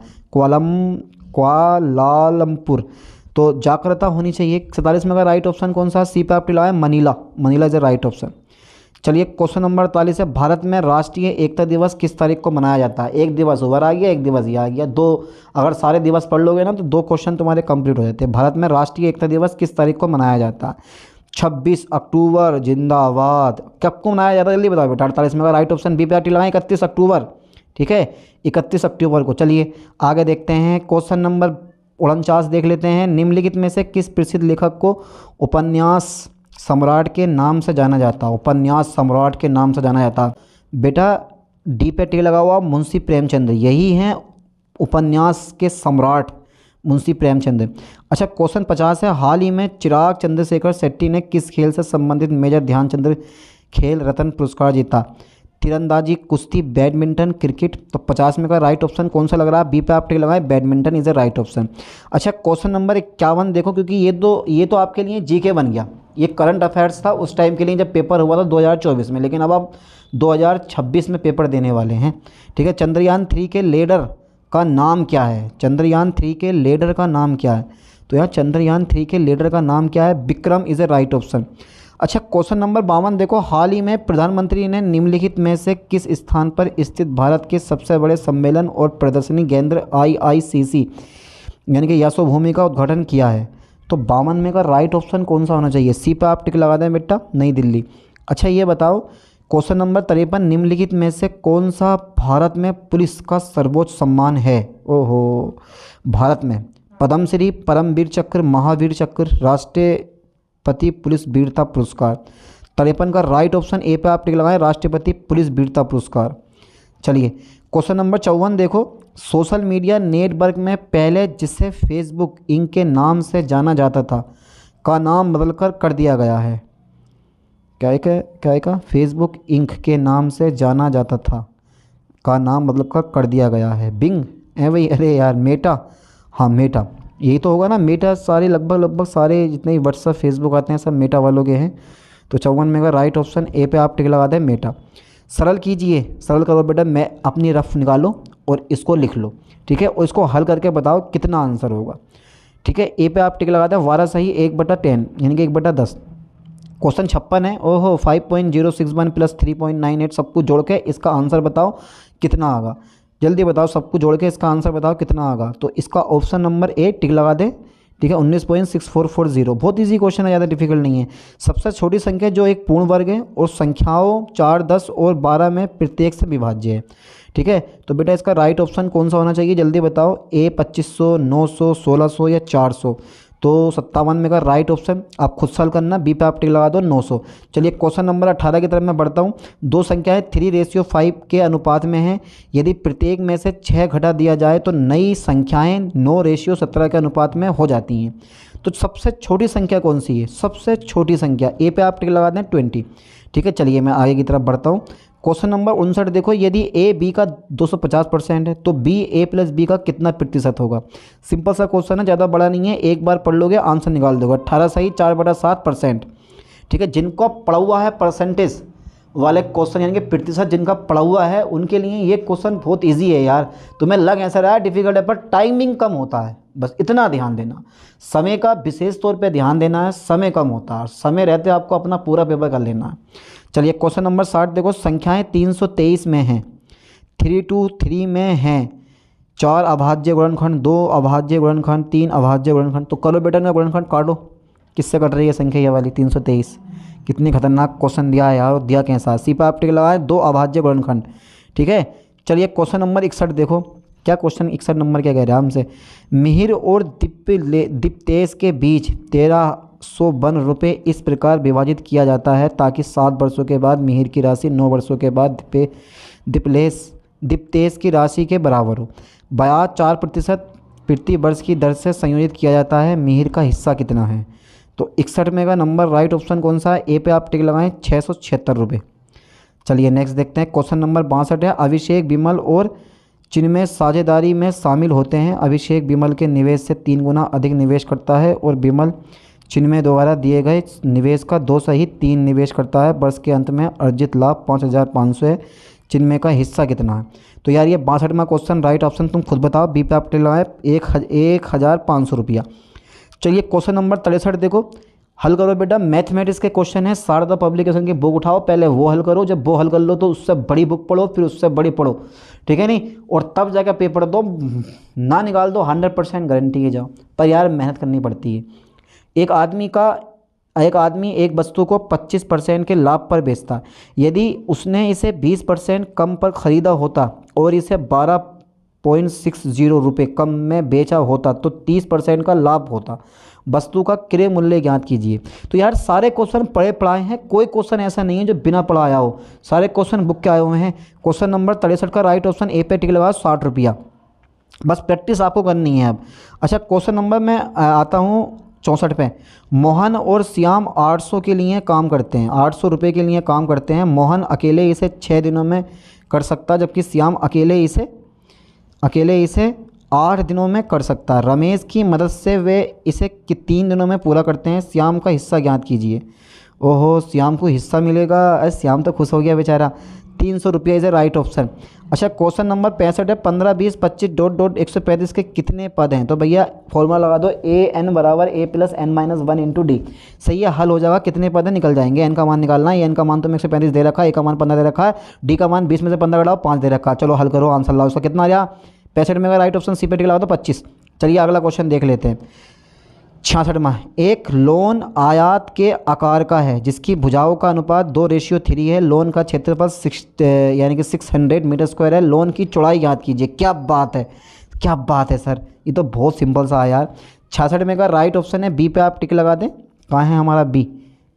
कुआलालंपुर। तो जाकर्ता होनी चाहिए। 47 में का राइट ऑप्शन कौन सा? सी पे आप टिक लगाएं, Manila, Manila is a right option. चलिए क्वेश्चन नंबर 48 है, भारत में राष्ट्रीय एकता दिवस किस तारीख को मनाया जाता है? एक दिवस ओवर आ गया, एक दिवस ये आ गया, दो अगर सारे दिवस पढ़ लोगे ना तो 2 क्वेश्चन तुम्हारे कंप्लीट हो जाते हैं। भारत में राष्ट्रीय एकता दिवस किस तारीख को मनाया जाता है? 26 अक्टूबर, जिंदाबाद। कब को मनाया जाता है जल्दी बताओ बेटा। 48 में का राइट ऑप्शन बी पे आप टिक लगाएं, 31 अक्टूबर, ठीक है, 31 अक्टूबर को। चलिए आगे देखते हैं, क्वेश्चन नंबर 49 देख लेते हैं, निम्नलिखित में से किस प्रसिद्ध लेखक को उपन्यास सम्राट के नाम से जाना जाता? उपन्यास सम्राट के नाम से जाना जाता बेटा, डी पे टिक लगा हुआ, मुंशी प्रेमचंद्र, यही हैं उपन्यास के सम्राट, मुंशी प्रेमचंद्र। अच्छा क्वेश्चन 50 है, हाल ही में चिराग चंद्रशेखर शेट्टी ने किस खेल से संबंधित मेजर ध्यानचंद खेल रत्न पुरस्कार जीता? तीरंदाजी, कुश्ती, बैडमिंटन, क्रिकेट। तो 50 में का राइट ऑप्शन कौन सा लग रहा है? बी पे आप टिक लगाएं, badminton is a right option. अच्छा क्वेश्चन नंबर 51 देखो, क्योंकि ये तो आपके लिए जीके बन गया, ये करंट अफेयर्स था उस टाइम के लिए जब पेपर हुआ था 2024 में, लेकिन अब आप 2026 में पेपर देने वाले हैं, ठीक है। चंद्रयान 3 के लीडर का नाम क्या है? चंद्रयान 3 के लीडर का नाम क्या है? तो यहाँ चंद्रयान 3 के लीडर का नाम क्या है? Vikram is a right option. अच्छा क्वेश्चन नंबर 52 देखो, हाल ही में प्रधानमंत्री ने निम्नलिखित में से किस स्थान पर स्थित भारत के सबसे बड़े सम्मेलन और प्रदर्शनी केंद्र IICC यानी कि यशो भूमि का उद्घाटन किया है। तो 52 में का राइट ऑप्शन कौन सा होना चाहिए? सी पे आप टिक लगा दें बेटा, नई दिल्ली। अच्छा ये बताओ, क्वेश्चन नंबर 53, निम्नलिखित में से कौन सा भारत में पुलिस का सर्वोच्च सम्मान है? ओहो, भारत में पद्मश्री, परमवीर चक्र, महावीर चक्र, राष्ट्रपति पुलिस वीरता पुरस्कार। 53 का राइट ऑप्शन ए पे आप टिक लगाएं, राष्ट्रपति पुलिस वीरता पुरस्कार। चलिए क्वेश्चन नंबर 54 देखो, सोशल मीडिया नेटवर्क में पहले जिसे फेसबुक इंक के नाम से जाना जाता था का नाम बदलकर कर दिया गया है। क्या है का फेसबुक इंक के नाम से जाना जाता था का नाम बदलकर कर दिया गया है। बिंग है भाई, अरे यार मेटा, हाँ मेटा, यही तो होगा ना मेटा। सारे लगभग सारे जितने भी व्हाट्सअप फेसबुक आते हैं सब मेटा वालों के हैं। तो 54 में का राइट ऑप्शन ए पे आप टिक लगा दें, मेटा। सरल कीजिए, सरल करो बेटा, मैं अपनी रफ निकालो और इसको लिख लो, ठीक है, और इसको हल करके बताओ कितना आंसर होगा, ठीक है। ए पे आप टिक लगा दें, 12 सही 1/10 यानी कि 1/10। क्वेश्चन 56 है, ओहो 5.061 प्लस 3.98 सब कुछ जोड़ के इसका आंसर बताओ कितना आएगा। जल्दी बताओ, सब कुछ जोड़ के इसका आंसर बताओ कितना आएगा। तो इसका ऑप्शन नंबर ए टिक लगा दे, ठीक है, 19.6440। बहुत इजी क्वेश्चन है, ज़्यादा डिफिकल्ट नहीं है। सबसे छोटी संख्या जो एक पूर्ण वर्ग है और संख्याओं 4, 10 और 12 में प्रत्येक से विभाज्य है, ठीक है। तो बेटा इसका राइट ऑप्शन कौन सा होना चाहिए? जल्दी बताओ, ए 2500, 900, 1600 या 400। तो 57 में का राइट ऑप्शन आप खुद सॉल्व करना, बी पे आप टिक लगा दो 900। चलिए क्वेश्चन नंबर 18 की तरफ मैं बढ़ता हूँ। दो संख्याएं 3:5 के अनुपात में हैं, यदि प्रत्येक में से 6 घटा दिया जाए तो नई संख्याएं 9:17 के अनुपात में हो जाती हैं। तो सबसे छोटी संख्या कौन सी है? सबसे छोटी संख्या ए पे आप टिक लगा दें 20, ठीक है। चलिए मैं आगे की तरफ बढ़ता हूँ। क्वेश्चन नंबर 59 देखो, यदि ए बी का 250% है तो बी ए प्लस बी का कितना प्रतिशत होगा? सिंपल सा क्वेश्चन है, ज़्यादा बड़ा नहीं है, एक बार पढ़ लोगे आंसर निकाल दोगे। 18 सही 4/7%, ठीक है। जिनको पढ़ा हुआ है परसेंटेज वाले क्वेश्चन यानी कि प्रतिशत जिनका पढ़ा हुआ है उनके लिए ये क्वेश्चन बहुत ईजी है यार। तुम्हें लग ऐसा रहा है डिफिकल्ट है, पर टाइमिंग कम होता है, बस इतना ध्यान देना। समय का विशेष तौर पे ध्यान देना है, समय कम होता है, समय रहते आपको अपना पूरा पेपर कर लेना है। चलिए क्वेश्चन नंबर 60 देखो, संख्याएं 323 में हैं, 323 में हैं, 4 अभाज्य गुणनखंड, 2 अभाज्य गुणनखंड, 3 अभाज्य गुणनखंड। तो करो बेटा ना गुणनखंड काटो, किससे कट रही है संख्या ये वाली 323? कितनी खतरनाक क्वेश्चन दिया है यार, और दिया कैसा? सी पे आप टिक लगाए, 2 अभाज्य गुणनखंड, ठीक है। चलिए क्वेश्चन नंबर 61 देखो, क्या क्वेश्चन 61 नंबर क्या कह रहे हैं हमसे? मिहिर और दीप्तेश के बीच 1352 रुपये इस प्रकार विभाजित किया जाता है ताकि 7 वर्षों के बाद मिहिर की राशि 9 वर्षों के बाद दीप्तेश की राशि के बराबर हो। ब्याज 4% प्रति वर्ष की दर से संयोजित किया जाता है, मिहिर का हिस्सा कितना है? तो 61 में का नंबर राइट ऑप्शन कौन सा है? ए पे आप टिक लगाएं, 676 रुपये। चलिए नेक्स्ट देखते हैं। क्वेश्चन नंबर 62 है, अभिषेक विमल और चिन्मय साझेदारी में शामिल होते हैं। अभिषेक विमल के निवेश से 3 गुना अधिक निवेश करता है और विमल चिन्मय द्वारा दिए गए निवेश का 2 सहित 3 निवेश करता है। वर्ष के अंत में अर्जित लाभ 5500 है। चिन्मय का हिस्सा कितना है? तो यार ये 62वां क्वेश्चन राइट ऑप्शन तुम खुद बताओ, बी पे आप टिक लगाए 1500 रुपया। चलिए क्वेश्चन नंबर 63 देखो, हल करो बेटा। मैथमेटिक्स के क्वेश्चन है, शारदा पब्लिकेशन की बुक उठाओ, पहले वो हल करो, जब वो हल कर लो तो उससे बड़ी बुक पढ़ो, फिर उससे बड़ी पढ़ो, ठीक है नहीं, और तब जाकर पेपर दो। ना निकाल दो 100% गारंटी के जाओ, पर यार मेहनत करनी पड़ती है। एक आदमी एक वस्तु को 25% के लाभ पर बेचता है। यदि उसने इसे 20% कम पर ख़रीदा होता और इसे 12.60 रुपये कम में बेचा होता तो 30% का लाभ होता। वस्तु का क्रय मूल्य ज्ञात कीजिए। तो यार सारे क्वेश्चन पढ़े पढ़ाए हैं, कोई क्वेश्चन ऐसा नहीं है जो बिना पढ़ाया हो, सारे क्वेश्चन बुक के आए हुए हैं। क्वेश्चन नंबर 63 का राइट ऑप्शन ए पे टिक लगा 60 रुपया। बस प्रैक्टिस आपको करनी है अब। अच्छा क्वेश्चन नंबर में आता हूँ 64 पे। मोहन और श्याम 800 के लिए काम करते हैं, 800 रुपये के लिए काम करते हैं। मोहन अकेले इसे 6 दिनों में कर सकता, जबकि श्याम अकेले इसे 8 दिनों में कर सकता है। रमेश की मदद से वे इसे 3 दिनों में पूरा करते हैं। श्याम का हिस्सा ज्ञात कीजिए। ओहो, श्याम को हिस्सा मिलेगा, अरे श्याम तो खुश हो गया बेचारा। 300 रुपये इज ए राइट ऑप्शन। अच्छा क्वेश्चन नंबर 65 है, 15, 20, 25 डॉट 135 के कितने पद हैं? तो भैया फॉर्मूला लगा दो, an बराबर a plus n-1 into D. सही है, हल हो जाएगा। कितने पद हैं निकल जाएंगे। n का मान निकालना है, n का मान तो 135 दे रखा है, a का मान 15 दे रखा है, d का मान 20 में से 15 घटाओ 5 दे रखा है। चलो हल करो, आंसर लाओ। उसका कितना आ गया? 65 में का राइट ऑप्शन सी पे टिक लगा दो 25। चलिए अगला क्वेश्चन देख लेते हैं। 66वां, एक लोन आयत के आकार का है जिसकी भुजाओं का अनुपात 2:3 है। लोन का क्षेत्रफल 6 यानी कि 600 मीटर स्क्वायर है। लोन की चौड़ाई याद कीजिए। क्या बात है, क्या बात है सर, ये तो बहुत सिंपल सा है यार। 66 में का राइट ऑप्शन है बी पे आप टिक लगा दें। कहाँ है हमारा बी,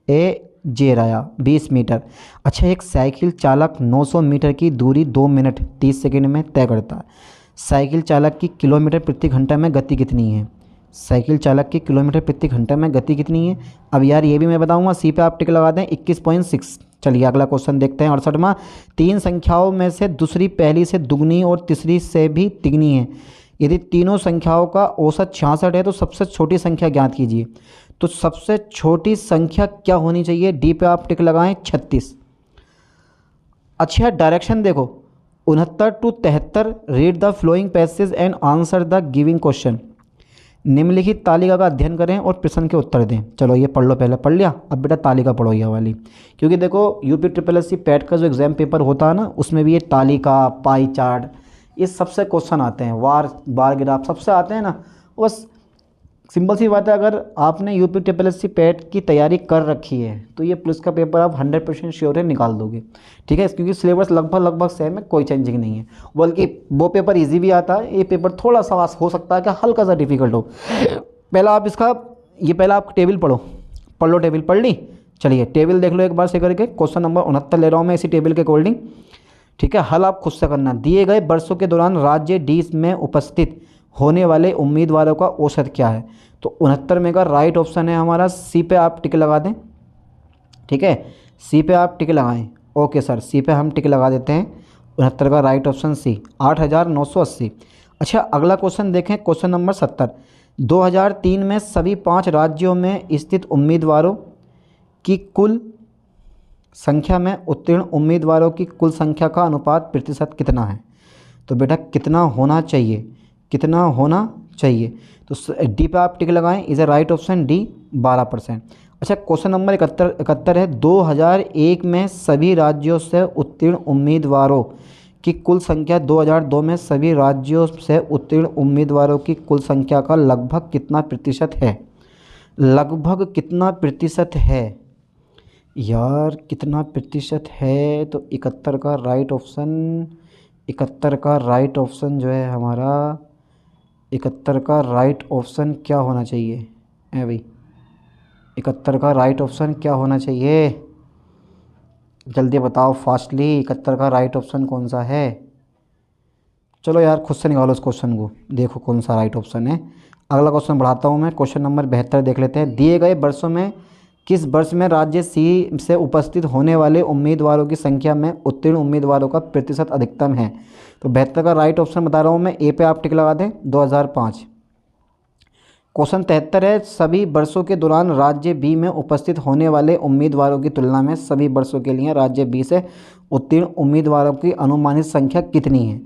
ए जे रहा 20 मीटर। अच्छा, एक साइकिल चालक 900 मीटर की दूरी 2 मिनट 30 सेकंड में तय करता है। साइकिल चालक की किलोमीटर प्रति घंटा में गति कितनी है? साइकिल चालक की किलोमीटर प्रति घंटा में गति कितनी है? अब यार ये भी मैं बताऊंगा, सी पे आप टिक लगा दें 21.6। चलिए अगला क्वेश्चन देखते हैं। 68वां, तीन संख्याओं में से दूसरी पहली से दुगनी और तीसरी से भी तिगनी है। यदि तीनों संख्याओं का औसत 66 है तो सबसे छोटी संख्या ज्ञात कीजिए। तो सबसे छोटी संख्या क्या होनी चाहिए? डी पे आप टिक लगाएं 36। अच्छा, डायरेक्शन देखो 69 to 73। Read the flowing passage and answer the giving question. निम्नलिखित तालिका का अध्ययन करें और प्रश्न के उत्तर दें। चलो ये पढ़ लो, पहले पढ़ लिया, अब बेटा तालिका पढ़ो ये वाली, क्योंकि देखो UP triple S C PET का जो एग्जाम पेपर होता है ना, उसमें भी ये तालिका, पाई चार्ट, ये सबसे क्वेश्चन आते हैं, बार ग्राफ सबसे आते हैं ना। बस सिंपल सी बात है, अगर आपने UP triple S C PET की तैयारी कर रखी है तो ये पुलिस का पेपर आप 100% श्योर है निकाल दोगे। ठीक है, क्योंकि सिलेबस लगभग सेम है, कोई चेंजिंग नहीं है। बल्कि वो पेपर इजी भी आता है, ये पेपर थोड़ा सा हो सकता है कि हल्का सा डिफिकल्ट हो। पहला आप इसका पहला आप टेबल पढ़ लो, टेबल पढ़ ली। चलिए टेबल देख लो एक बार से करके। क्वेश्चन नंबर 69 ले रहा हूँ मैं इसी टेबल के अकॉर्डिंग। ठीक है, हल आप खुद से करना। दिए गए वर्षों के दौरान राज्य डी में उपस्थित होने वाले उम्मीदवारों का औसत क्या है? तो 69 में का राइट ऑप्शन है हमारा सी पे आप टिक लगा दें। ठीक है, सी पे आप टिक लगाएं। ओके सर, सी पे हम टिक लगा देते हैं। 69 का राइट ऑप्शन सी, 8980। अच्छा अगला क्वेश्चन देखें, क्वेश्चन नंबर 70। 2003 में सभी 5 राज्यों में स्थित उम्मीदवारों की कुल संख्या में उत्तीर्ण उम्मीदवारों की कुल संख्या का अनुपात प्रतिशत कितना है? तो बेटा कितना होना चाहिए, कितना होना चाहिए? तो डी पे आप टिक लगाएं। Is a right option D, 12%। अच्छा क्वेश्चन नंबर 71 है। 2001 में सभी राज्यों से उत्तीर्ण उम्मीदवारों की कुल संख्या 2002 में सभी राज्यों से उत्तीर्ण उम्मीदवारों की कुल संख्या का लगभग कितना प्रतिशत है? लगभग कितना प्रतिशत है यार, कितना प्रतिशत है? तो 71 का राइट ऑप्शन, 71 का राइट ऑप्शन जो है हमारा, 71 का राइट ऑप्शन क्या होना चाहिए? भाई 71 का राइट ऑप्शन क्या होना चाहिए? जल्दी बताओ फास्टली, 71 का राइट ऑप्शन कौन सा है? चलो यार खुद से निकालो इस क्वेश्चन को, देखो कौन सा राइट ऑप्शन है। अगला क्वेश्चन बढ़ाता हूँ मैं, क्वेश्चन नंबर 72 देख लेते हैं। दिए गए वर्षों में किस वर्ष में राज्य सी से उपस्थित होने वाले उम्मीदवारों की संख्या में उत्तीर्ण उम्मीदवारों का प्रतिशत अधिकतम है? तो 72 का राइट ऑप्शन बता रहा हूँ मैं, ए पे आप टिक लगा दें, 2005। क्वेश्चन 73 है। सभी वर्षों के दौरान राज्य बी में उपस्थित होने वाले उम्मीदवारों की तुलना में सभी वर्षों के लिए राज्य बी से उत्तीर्ण उम्मीदवारों की अनुमानित संख्या कितनी है?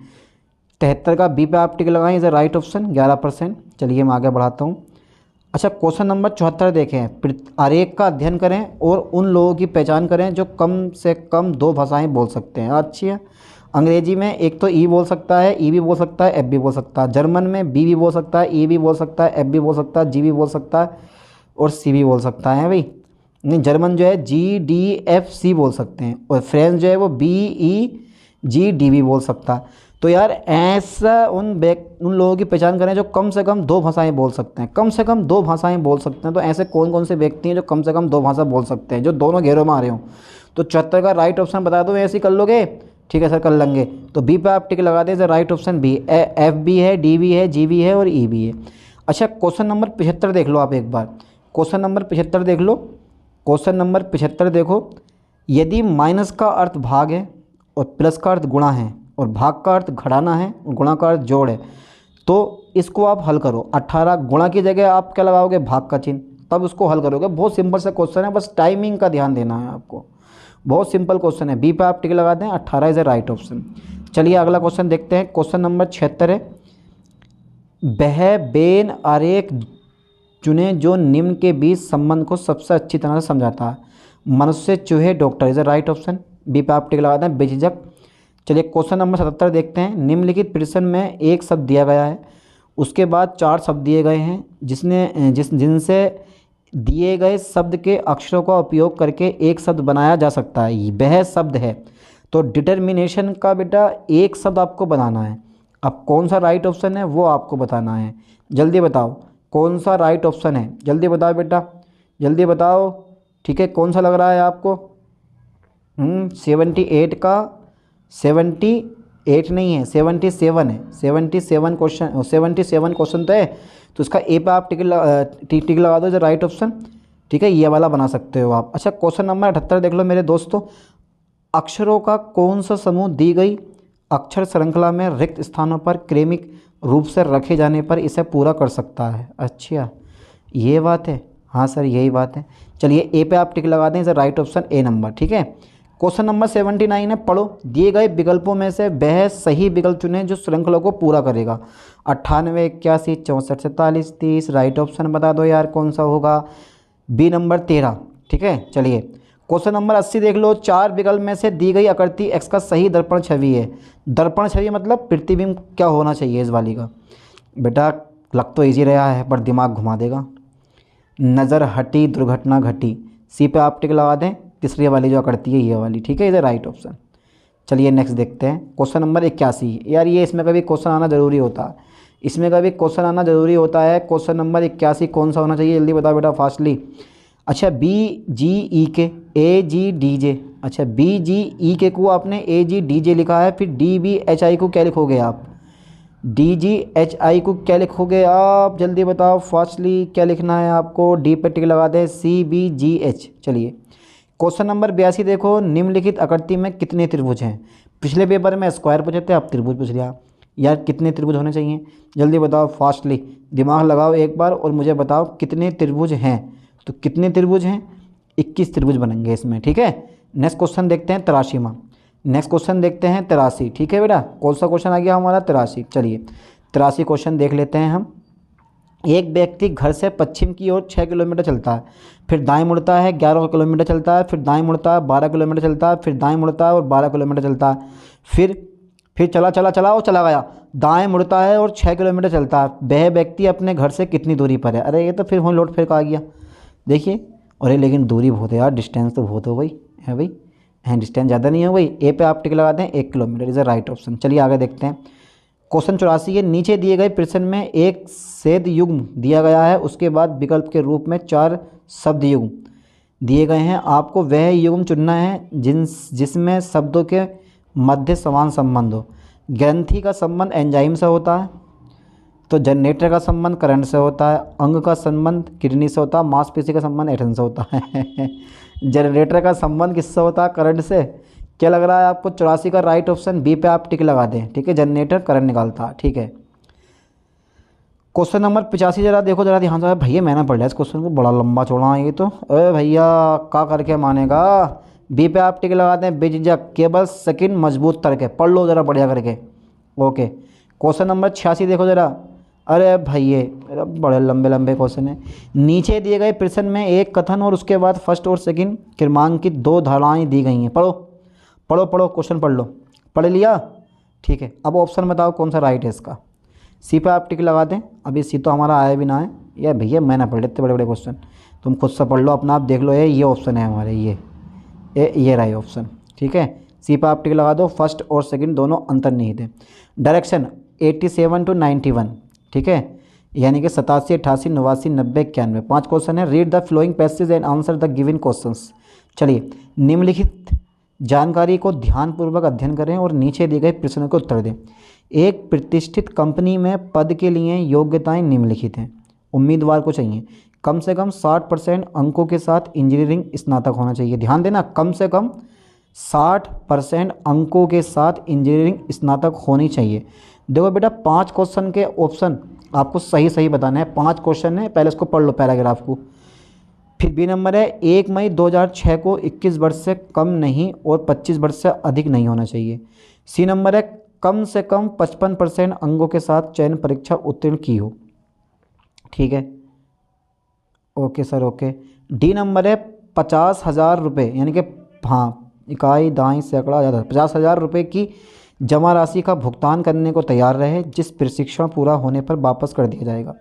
73 का बी पे आप टिक लगाएं, इज ए राइट ऑप्शन, 11%। चलिए मैं आगे बढ़ाता हूँ। अच्छा क्वेश्चन नंबर 74 देखें। आरेख का अध्ययन करें और उन लोगों की पहचान करें जो कम से कम 2 भाषाएं बोल सकते हैं। अच्छी है, अंग्रेजी में एक तो ई बोल सकता है, ई भी बोल सकता है, एफ भी बोल सकता है। जर्मन में बी भी बोल सकता है, ई भी बोल सकता है, एफ भी बोल सकता है, जी भी बोल सकता है और सी भी बोल सकता है भाई। नहीं, जर्मन जो है जी डी एफ सी बोल सकते हैं और फ्रेंच जो है वो बी ई जी डी भी बोल सकता है। तो यार ऐसा उन लोगों की पहचान करें जो कम से कम 2 भाषाएं बोल सकते हैं, कम से कम 2 भाषाएं बोल सकते हैं। तो ऐसे कौन कौन से व्यक्ति हैं जो कम से कम 2 भाषा बोल सकते हैं, जो दोनों घेरों में आ रहे हों? तो 74 का राइट ऑप्शन बता दो, ऐसे ही कर लोगे? ठीक है सर, कर लेंगे। तो बी पे आप टिक लगा दें, sir right option B, F भी है, डी भी है, जी भी है और ई भी है। अच्छा क्वेश्चन नंबर 75 देख लो आप एक बार, क्वेश्चन नंबर 75 देख लो। क्वेश्चन नंबर 75 देखो, यदि माइनस का अर्थ भाग है और प्लस का अर्थ गुणा है और भाग का अर्थ घटाना है और गुणा का अर्थ जोड़ है, तो इसको आप हल करो। 18 गुणा की जगह आप क्या लगाओगे? भाग का चिन्ह, तब उसको हल करोगे। बहुत सिंपल सा क्वेश्चन है, बस टाइमिंग का ध्यान देना है आपको। बहुत सिंपल क्वेश्चन है, बी पे आप टिक लगा दें, 18 इज ए राइट ऑप्शन। चलिए अगला क्वेश्चन देखते हैं, क्वेश्चन नंबर 76 है। वह बेन आरेख चुने जो निम्न के बीच संबंध को सबसे अच्छी तरह से समझाता है। मनुष्य, चूहे, doctor is a right option, B पे आप टिक लगा दें, बेझिझक। चलिए क्वेश्चन नंबर 77 देखते हैं। निम्नलिखित प्रश्न में एक शब्द दिया गया है उसके बाद 4 शब्द दिए गए हैं जिनसे दिए गए शब्द के अक्षरों का उपयोग करके एक शब्द बनाया जा सकता है, वह शब्द है। तो डिटर्मिनेशन का बेटा एक शब्द आपको बनाना है। अब कौन सा राइट ऑप्शन है वो आपको बताना है। जल्दी बताओ कौन सा राइट ऑप्शन है, जल्दी बताओ बेटा, जल्दी बताओ। ठीक है, कौन सा लग रहा है आपको? 78 का 78 नहीं है, 77 है। 77 क्वेश्चन, 77 क्वेश्चन तो है, तो उसका ए पे आप टिक लगा दो, जो राइट ऑप्शन। ठीक है, ये वाला बना सकते हो आप। अच्छा, क्वेश्चन नंबर 78 देख लो मेरे दोस्तों। अक्षरों का कौन सा समूह दी गई अक्षर श्रृंखला में रिक्त स्थानों पर क्रमिक रूप से रखे जाने पर इसे पूरा कर सकता है? अच्छा, ये बात है। हाँ सर, यही बात है। चलिए ए पे आप टिक लगा दें, इसे राइट ऑप्शन ए नंबर। ठीक है, क्वेश्चन नंबर 79 है, पढ़ो। दिए गए विकल्पों में से वह सही विकल्प चुनें जो श्रृंखला को पूरा करेगा। 98, 81, 64, 47, 30। राइट ऑप्शन बता दो यार कौन सा होगा? B number 13। ठीक है, चलिए क्वेश्चन नंबर 80 देख लो। 4 विकल्प में से दी गई आकृति एक्स का सही दर्पण छवि है। दर्पण छवि मतलब प्रतिबिंब क्या होना चाहिए इस वाली का? बेटा लग तो ईजी रहा है पर दिमाग घुमा देगा। नज़र हटी दुर्घटना घटी, सी पे आप टिक लगा दें। तीसरी वाली जो आकृति है ये वाली। ठीक है, इधर राइट ऑप्शन। चलिए नेक्स्ट देखते हैं, क्वेश्चन नंबर 81। यार ये इसमें कभी क्वेश्चन आना ज़रूरी होता है, इसमें कभी क्वेश्चन आना ज़रूरी होता है। क्वेश्चन नंबर 81 कौन सा होना चाहिए? जल्दी बताओ बेटा फास्टली। अच्छा, बी जी ई के ए जी डी जे। अच्छा, बी जी ई के को आपने ए जी डी जे लिखा है, फिर डी बी एच आई को क्या लिखोगे आप? डी जी एच आई को क्या लिखोगे आप? जल्दी बताओ फास्टली, क्या लिखना है आपको? डी पे टिक लगा दें, सी बी जी एच। चलिए क्वेश्चन नंबर 82 देखो। निम्नलिखित आकृति में कितने त्रिभुज हैं? पिछले पेपर में स्क्वायर पूछे थे, अब त्रिभुज पूछ लिया। यार कितने त्रिभुज होने चाहिए? जल्दी बताओ फास्टली, दिमाग लगाओ एक बार और मुझे बताओ कितने त्रिभुज हैं। तो कितने त्रिभुज हैं? 21 त्रिभुज बनेंगे इसमें। ठीक है, नेक्स्ट क्वेश्चन देखते हैं 83 में। नेक्स्ट क्वेश्चन देखते हैं 83। ठीक है बेटा, कौन सा क्वेश्चन आ गया हमारा? 83। चलिए 83 क्वेश्चन देख लेते हैं हम। एक व्यक्ति घर से पश्चिम की ओर 6 किलोमीटर चलता है, फिर दाएं मुड़ता है, 11 किलोमीटर चलता है, फिर दाएं मुड़ता है, 12 किलोमीटर चलता है, फिर दाएं मुड़ता है और 12 किलोमीटर चलता है, फिर चला चला चला और चला गया, दाएं मुड़ता है और 6 किलोमीटर चलता है। वह व्यक्ति अपने घर से कितनी दूरी पर है? अरे ये तो फिर वहीं लौट फिर आ गया। देखिए, अरे लेकिन दूरी बहुत है यार, डिस्टेंस तो बहुत हो गई है भाई, है डिस्टेंस ज़्यादा नहीं हो गई। ए पे आप टिक लगा दें, 1 kilometre is the right option. चलिए आगे देखते हैं। क्वेश्चन 84 के नीचे दिए गए प्रश्न में एक सेध युग्म दिया गया है, उसके बाद विकल्प के रूप में 4 शब्द युग्म दिए गए हैं। आपको वह युग्म चुनना है जिसमें शब्दों के मध्य समान संबंध हो। ग्रंथि का संबंध एंजाइम से होता है, तो जनरेटर का संबंध करंट से होता है, अंग का संबंध किडनी से होता है, मांसपेशी का संबंध एटम से होता है। जनरेटर का संबंध किससे होता है? करंट से। क्या लग रहा है आपको? 84 का राइट ऑप्शन बी पे आप टिक लगा दें। ठीक है, जनरेटर करंट निकालता है। ठीक है, क्वेश्चन नंबर 85 जरा देखो, जरा ध्यान से। भैया मैंने पढ़ लिया इस क्वेश्चन को, बड़ा लंबा चौड़ा है ये तो। अरे भैया क्या करके मानेगा? बी पे आप टिक लगा दें, बेझिझक केवल सेकंड मजबूत तर्क है। पढ़ लो जरा बढ़िया करके। ओके, क्वेश्चन नंबर 86 देखो जरा। अरे भैया बड़े लंबे लंबे क्वेश्चन है। नीचे दिए गए प्रश्न में एक कथन और उसके बाद फर्स्ट और सेकंड क्रमांकित 2 धाराएं दी गई हैं। पढ़ो पढ़ो पढ़ो, क्वेश्चन पढ़ लो। पढ़ लिया? ठीक है, अब ऑप्शन बताओ कौन सा राइट है इसका। सी पे आप टिक लगा दें। अभी सी तो हमारा आया भी ना है। या भैया मैं ना पढ़ लेते बड़े बड़े क्वेश्चन, तुम खुद से पढ़ लो अपना, आप देख लो। ये ऑप्शन है हमारे, ये रहा ऑप्शन। ठीक है, सी पे आप टिक लगा दो। फर्स्ट और सेकंड दोनों अंतर्निहित है। Direction 87 to 91। ठीक है, यानी कि 87, 88, 89, 90, 91। 5 क्वेश्चन है। Read the flowing passage and answer the given questions. चलिए, निम्नलिखित जानकारी को ध्यानपूर्वक अध्ययन करें और नीचे दिए गए प्रश्नों के उत्तर दें। एक प्रतिष्ठित कंपनी में पद के लिए योग्यताएं निम्नलिखित हैं। उम्मीदवार को चाहिए कम से कम 60% अंकों के साथ इंजीनियरिंग स्नातक होना चाहिए। ध्यान देना, कम से कम 60% अंकों के साथ इंजीनियरिंग स्नातक होनी चाहिए। देखो बेटा, 5 क्वेश्चन के ऑप्शन आपको सही सही बताना है। 5 क्वेश्चन है, पहले इसको पढ़ लो पैराग्राफ को। फिर बी नंबर है 1 मई 2006 को 21 वर्ष से कम नहीं और 25 वर्ष से अधिक नहीं होना चाहिए। सी नंबर है कम से कम 55% अंकों के साथ चयन परीक्षा उत्तीर्ण की हो। ठीक है, okay sir, okay. D number है 50,000 रुपये, यानी कि हाँ, इकाई दाई सैकड़ा ज़्यादा 50,000 रुपये की जमा राशि का भुगतान करने को तैयार रहे, जिस प्रशिक्षण पूरा होने पर वापस कर दिया जाएगा।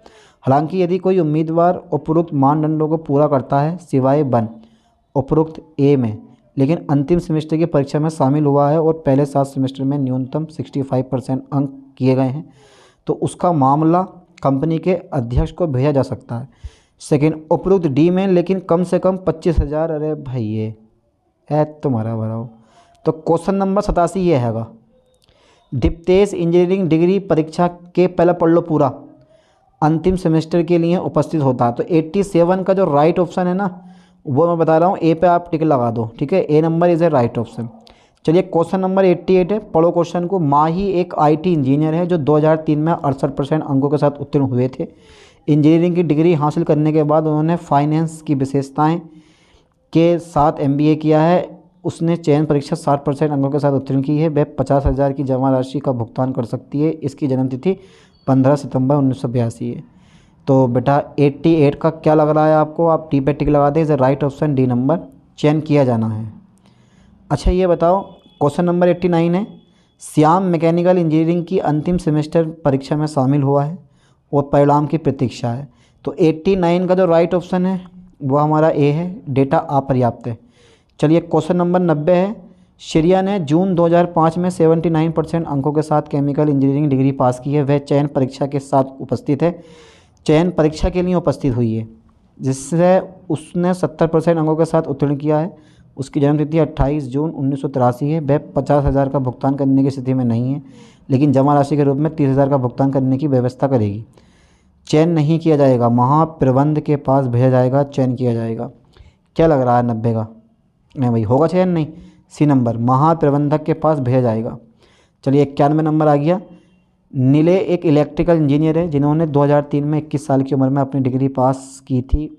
हालांकि यदि कोई उम्मीदवार उपरोक्त मानदंडों को पूरा करता है सिवाय वन उपरोक्त ए में, लेकिन अंतिम सेमेस्टर की परीक्षा में शामिल हुआ है और पहले 7 सेमेस्टर में न्यूनतम 65% अंक किए गए हैं, तो उसका मामला कंपनी के अध्यक्ष को भेजा जा सकता है। सेकेंड, उपरोक्त डी में लेकिन कम से कम 25,000। अरे भाई ये है तुम्हारा भराओ। तो क्वेश्चन नंबर 87 ये हैगा, दिप्तेश इंजीनियरिंग डिग्री परीक्षा के पहले पढ़ लो पूरा, अंतिम सेमेस्टर के लिए उपस्थित होता है। तो 87 का जो राइट ऑप्शन है ना, वो मैं बता रहा हूँ, ए पे आप टिक लगा दो, ठीक है। A number is a right option. चलिए क्वेश्चन नंबर 88 है, पढ़ो क्वेश्चन को। माही एक आईटी इंजीनियर है जो 2003 में 68% अंकों के साथ उत्तीर्ण हुए थे। इंजीनियरिंग की डिग्री हासिल करने के बाद उन्होंने फाइनेंस की विशेषताएं के साथ एमबीए किया है। उसने चयन परीक्षा 60% अंकों के साथ उत्तीर्ण की है। वह 50,000 की जमा राशि का भुगतान कर सकती है। इसकी जन्मतिथि 15 सितंबर 1982 है। तो बेटा 88 का क्या लग रहा है आपको, आप टी पे टिक लगा दें। Is right option D number, चयन किया जाना है। अच्छा ये बताओ, क्वेश्चन नंबर 89 है, श्याम मैकेनिकल इंजीनियरिंग की अंतिम सेमेस्टर परीक्षा में शामिल हुआ है और परिणाम की प्रतीक्षा है। तो 89 का जो राइट ऑप्शन है वो हमारा ए है, डेटा अपर्याप्त है। चलिए क्वेश्चन नंबर 90 है, श्रेया ने जून 2005 में 79% अंकों के साथ केमिकल इंजीनियरिंग डिग्री पास की है। वह चयन परीक्षा के साथ उपस्थित है, चयन परीक्षा के लिए उपस्थित हुई है, जिससे उसने 70% अंकों के साथ उत्तीर्ण किया है। उसकी जन्मतिथि 28 जून 1983 है। वह 50,000 का भुगतान करने की स्थिति में नहीं है, लेकिन जमा राशि के रूप में 30,000 का भुगतान करने की व्यवस्था करेगी। चयन नहीं किया जाएगा, महाप्रबंध के पास भेजा जाएगा, चयन किया जाएगा। क्या लग रहा है 90 का? नहीं भाई, होगा चयन नहीं, सी नंबर, महाप्रबंधक के पास भेजा जाएगा। चलिए 91 नंबर आ गया, नीले एक इलेक्ट्रिकल इंजीनियर है जिन्होंने 2003 में 21 साल की उम्र में अपनी डिग्री पास की थी।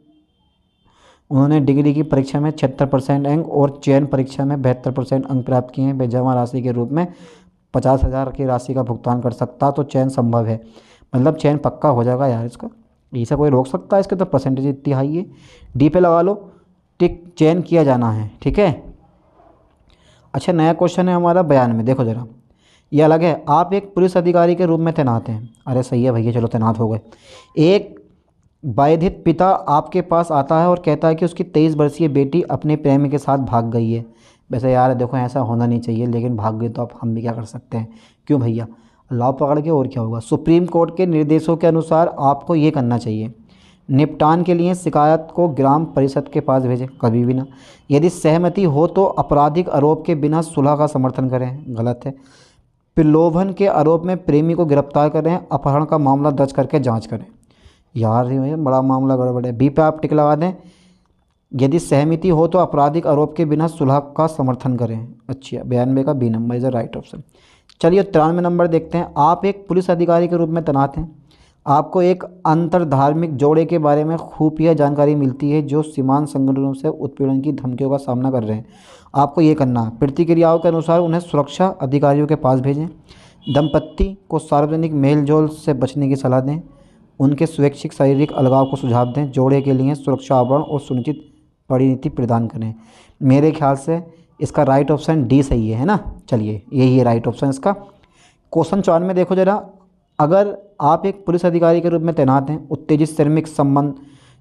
उन्होंने डिग्री की परीक्षा में 76% अंक और चयन परीक्षा में 72% अंक प्राप्त किए हैं। वह जमा राशि के रूप में 50,000 की राशि का भुगतान कर सकता, तो चयन संभव है। मतलब चयन पक्का हो जाएगा यार इसका, ऐसा कोई रोक सकता है इसके? तो परसेंटेज इतनी हाई है। डी पे लगा लो टिक, चयन किया जाना है, ठीक है। अच्छा नया क्वेश्चन है हमारा 92, देखो ज़रा, ये अलग है। आप एक पुलिस अधिकारी के रूप में तैनात हैं। अरे सही है भैया, चलो तैनात हो गए। एक बाधित पिता आपके पास आता है और कहता है कि उसकी 23 वर्षीय बेटी अपने प्रेमी के साथ भाग गई है। वैसे यार देखो ऐसा होना नहीं चाहिए, लेकिन भाग गई तो अब हम भी क्या कर सकते हैं, क्यों भैया, लाओ पकड़ के, और क्या होगा। सुप्रीम कोर्ट के निर्देशों के अनुसार आपको ये करना चाहिए, निपटान के लिए शिकायत को ग्राम परिषद के पास भेजें, कभी भी ना। यदि सहमति हो तो आपराधिक आरोप के बिना सुलह का समर्थन करें, गलत है। प्रलोभन के आरोप में प्रेमी को गिरफ्तार करें, अपहरण का मामला दर्ज करके जांच करें। यार ये बड़ा मामला गड़बड़ है। बी पे आप टिक लगा दें, यदि सहमति हो तो आपराधिक आरोप के बिना सुलह का समर्थन करें। अच्छा 92 का B number is the right option. चलिए 93 नंबर देखते हैं। आप एक पुलिस अधिकारी के रूप में तैनात हैं। आपको एक अंतरधार्मिक जोड़े के बारे में खुफिया जानकारी मिलती है जो सीमांत संगठनों से उत्पीड़न की धमकियों का सामना कर रहे हैं। आपको ये करना है, प्रतिक्रियाओं के अनुसार उन्हें सुरक्षा अधिकारियों के पास भेजें, दंपत्ति को सार्वजनिक मेल जोल से बचने की सलाह दें, उनके स्वैच्छिक शारीरिक अलगाव को सुझाव दें, जोड़े के लिए सुरक्षा आवरण और सुनिश्चित परिणति प्रदान करें। मेरे ख्याल से इसका राइट ऑप्शन डी सही है ना। चलिए यही है राइट ऑप्शन इसका। क्वेश्चन 54 में देखो जरा, अगर आप एक पुलिस अधिकारी के रूप में तैनात हैं, उत्तेजित श्रमिक संबंध